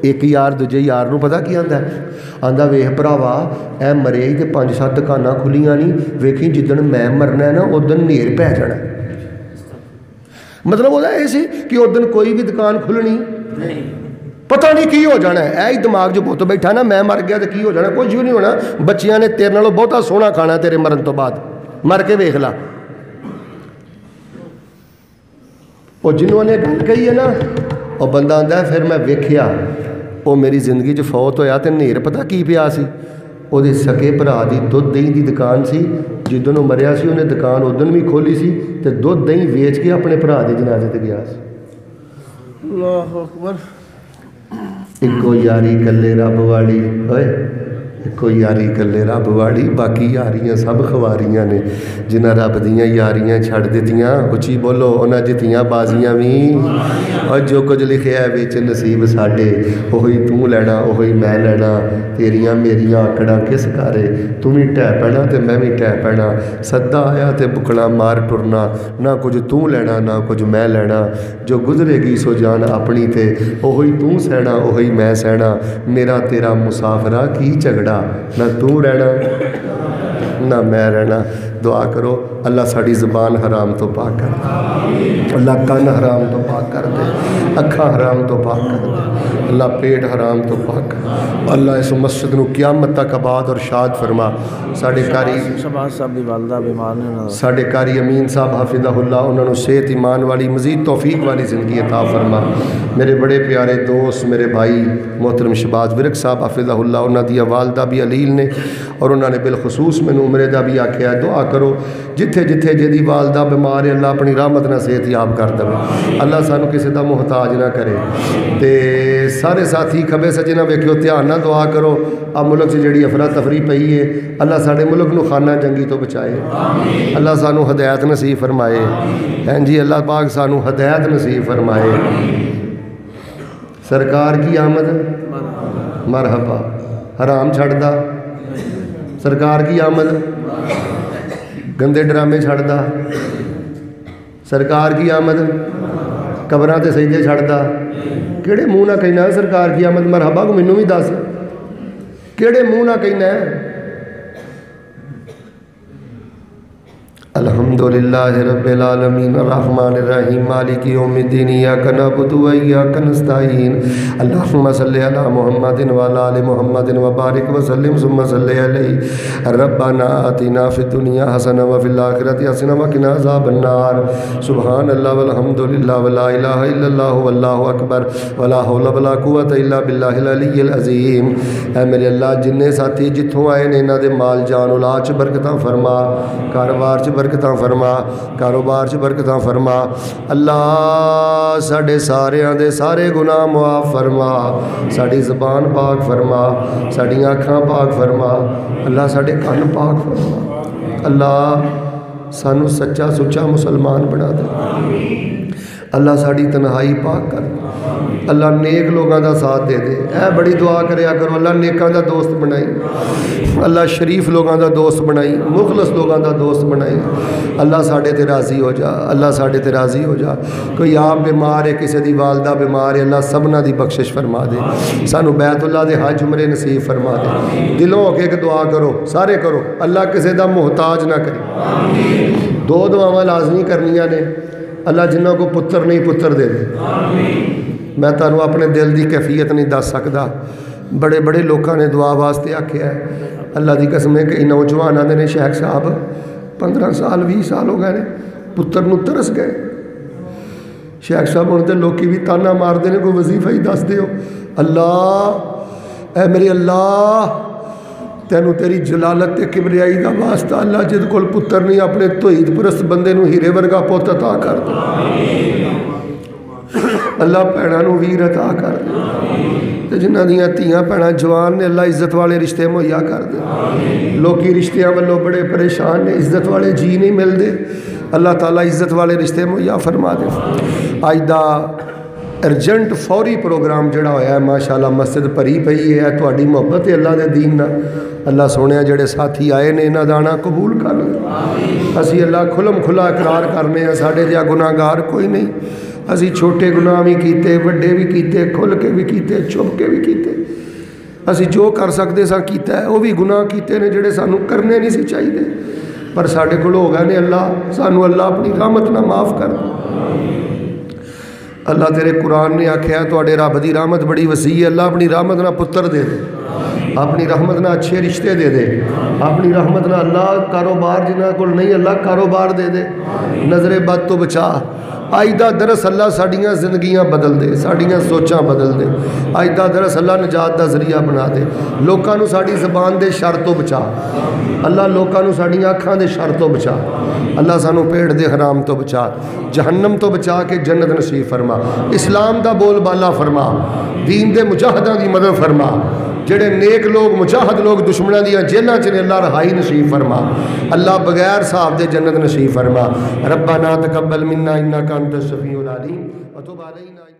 ایک یار دوجے یار نو پتہ کی آندا ہے؟ آندا ویکھ بھراوا اے مرے تے 5-7 دکاناں کھلیاں نہیں، ویکھی جدن میں مرنا ہے نا ادن نیر پہ جانا ہے۔ مطلب وہ یہ سی کہ اس دن کوئی بھی دکان کھلنی پتہ نہیں کی ہو جانا ہے۔ اے ہی دماغ جو بہت بیٹھا نا، میں مر گیا تو کی ہو جانا، کچھ بھی نہیں ہونا۔ بچیاں نے تیرے نالوں بہتا سونا کھانا تیرے مرن تو بعد، مر کے ویکھ لا۔ وہ جنہوں نے گل کہی ہے نا، وہ بندہ آندا ہے پھر میں ویکھیا وہ میری زندگی فوت ہویا تے نیر پتہ کی پیا سی، وہ دے سکے بھرا دی دودھ دہی دی دکان سی، جدوں مریا سی انہیں دکان ادن بھی کھولی سی تے دودھ دہی ویچ کے اپنے بھرا دے جنازے تے گیا سی۔ اللہ اکبر۔ ایکو یاری کلے رب والی، ایکو یاری کلے رب والی، باقی یاریاں سب خواریاں نے، جنہ رب دیاں یاریاں چھڑ دیتیاں، اچھی بولو انہاں جتیاں بازیاں بھی، اور جو کچھ لکھیا ہے وچ نصیب ساڈے، وہی تو لینا وہی میں لینا، تیریاں میریاں آکڑاں کس کارے، تو بھی ٹہ پینا تے میں بھی ٹہ پینا، سدا آیا تے بکڑا مار ٹرنا، نہ کچھ تو لینا نہ کچھ میں لینا، جو گزرے گی سو جان اپنی تے وہی تو سہنا وہی میں سہنا، میرا تیرا مسافرہ کی جھگڑا، نہ تو رہنا نہ میں رہنا۔ دعا کرو اللہ ساڑی زبان حرام تو پاک کر دے، اللہ کان حرام تو پاک کر دے، اکھاں حرام تو پاک کر دے، اللہ پیٹ حرام تو پاک کر دے، اللہ اس مسجد نو قیامت تک آباد اور شاد فرما۔ ساڑے کاری شہباز صاحب دی والدہ بیمار نے، ساڑے کاری امین صاحب حافظہ اللہ انہوں نے صحت ایمان والی مزید توفیق والی زندگی عطا فرما۔ میرے بڑے پیارے دوست میرے بھائی محترم شہباز ورک صاحب حافظہ اللہ انہوں دی والدہ بھی علیل نے، اور انہوں نے بالخصوص میں عمرے دا بھی آکھیا ہے، دعا کرو جتھے جتھے جدی والدہ بیمار ہے اللہ اپنی رحمت نہ صحت یاب کر دے، اللہ سانو کسی دا محتاج نہ کرے۔ تے سارے ساتھی کھبے سجے نہ ویکھیو دھیان نہ دعا کرو، اب ملک سے جڑی افراتفری پئی ہے اللہ ساڑے ملک نو خانہ جنگی تو بچائے، اللہ سانو ہدایت نصیب فرمائے، ہیں جی اللہ پاک سانو ہدایت نصیب فرمائے۔ سرکار کی آمد مرحبا، حرام چھڑ دا، سرکار کی آمد گندے ڈرامے چھڑ دا، سرکار کی آمد قبراں تے سجدے چھڑ دا، کیڑے منہ نہ کہنا ہے سرکار کی آمد مرحبا کو مینوں بھی دس، کیڑے منہ نہ کہنا ہے۔ الحمدللہ رب العالمین الرحمن الرحیم مالک یوم الدین ایاک نعبد و ایاک نستعین اللہم صلی علی محمد وعلی آل محمد وبارک وسلم ثم صلی علیہ ربنا آتنا فی الدنیا حسنہ وفی الآخرۃ حسنہ وقنا عذاب النار سبحان اللہ والحمدللہ ولا الہ الا اللہ واللہ اکبر ولا حول ولا قوت الا باللہ العلی العظیم۔ اے میرے اللہ جننے ساتھی جتھوں آئے نے انہاں دے مال جان اولاد چ برکتاں فرما، کاروبار چ برکتاں فرما، کاروبار چ برکتاں فرما، اللہ ساڑے ساریاں دے سارے گناہ معاف فرما، ساڑی زبان پاک فرما، ساڑی آنکھاں پاک فرما، اللہ ساڑے کان پاک فرما، اللہ سانو سچا سچا مسلمان بنا دے، اللہ ساڑی تنہائی پاک کر دے، اللہ نیک لوگاں دا ساتھ دے دے، اے بڑی دعا کریا کرو اللہ نیکاں دا دوست بنائی، اللہ شریف لوگاں دا دوست بنائی، مخلص لوگاں دا دوست بنائی، اللہ ساڑے تے راضی ہو جا، اللہ ساڑے تے راضی ہو جا۔ کوئی آپ بیمار ہے کسی دی والدہ بیمار ہے اللہ سبنا دی بخشش فرما دے، سانو بیت اللہ دے حج عمرے نصیب فرما دے، دلوں ہو کے ایک دعا کرو سارے کرو اللہ کسی دا محتاج نہ کرے، دو دعاواں لازمی کرنیاں نے، اللہ جنہوں کو پتر نہیں پتر دے دے، میں تانوں اپنے دل دی کیفیت نہیں دس سکدا، بڑے بڑے لوگوں نے دعا واسطے آکھیا ہے، اللہ دی قسم ہے کہ نوجوان آدھے نے شیخ صاحب 15 سال 20 سال ہو گئے نے پتر نو ترس گئے، شیخ صاحب ہونے تے لوکی بھی تانا مار دے نے کوئی وظیفہ ہی دس دیو، اللہ اے میرے اللہ تینوں تیری جلالت تے کبریائی دا واسطہ اللہ جد کول پتر نہیں اپنے توحید پرست بندے نو ہیرے ورگا پوت عطا کر دے، اللہ بھیناں نو ویر عطا کر دے، تے جنہاں دیاں تیاں بھیناں جوان نے اللہ عزت والے رشتے مہیا کر دے، لوکی رشتیاں والوں بڑے پریشان نے عزت والے جی نہیں مل دے، اللہ تعالیٰ عزت والے رشتے مہیا فرما دے۔ آج دا ارجنٹ فوری پروگرام جڑا ہویا ہے ماشاءاللہ مسجد بھری پئی ہے، تہاڈی محبت ہے اللہ دے دین نال، اللہ سونے جڑے ساتھی آئے نے انہاں دا آنا قبول کر لے، اسی اللہ کھلم کھلا اقرار کرنے ہیں ساڈے جہا گناہگار کوئی نہیں، اسی چھوٹے گناہ بھی کیتے بڑے بھی کیتے کھل کے بھی کیتے چھپ کے بھی کیتے، اسی جو کر سکتے سا کیتا ہے وہ بھی گناہ کیتے نے جڑے سانو کرنے نہیں سی چاہیے، پر ساڈے کول ہو گئے نے، اللہ سانو اللہ اپنی رحمت نہ معاف کر دے۔ اللہ تیرے قرآن نے آکھیا ہے تواڈے رب دی رحمت بڑی وسیع ہے، اللہ اپنی رحمت نہ پتر دے دے، اپنی رحمت نہ اچھے رشتے دے دے، اپنی رحمت نہ اللہ کاروبار جنہاں کول نہیں اللہ کاروبار دے دے، نظر بد تو بچا، اج دا درس اللہ ساڈیاں زندگیاں بدل دے، ساڈیاں سوچاں بدل دے، اج دا درس اللہ نجات دا ذریعہ بنا دے، لوکاں نو ساڈی زبان دے شر تو بچا اللہ، لوکاں نو ساڈیاں اکھاں دے شر تو بچا اللہ، سانو پیٹ دے حرام تو بچا، جہنم تو بچا کے جنت نصیب فرما، اسلام دا بول بالا فرما، دین دے مجاہداں دی مدد فرما، جڑے نیک لوگ مجاہد لوگ دشمنوں دیا جیلاں چ نے اللہ رہائی نصیب فرما، اللہ بغیر صاحب دے جنت نصیب فرما، ربنا تقبل منا انک انت السمیع العلیم وتب علینا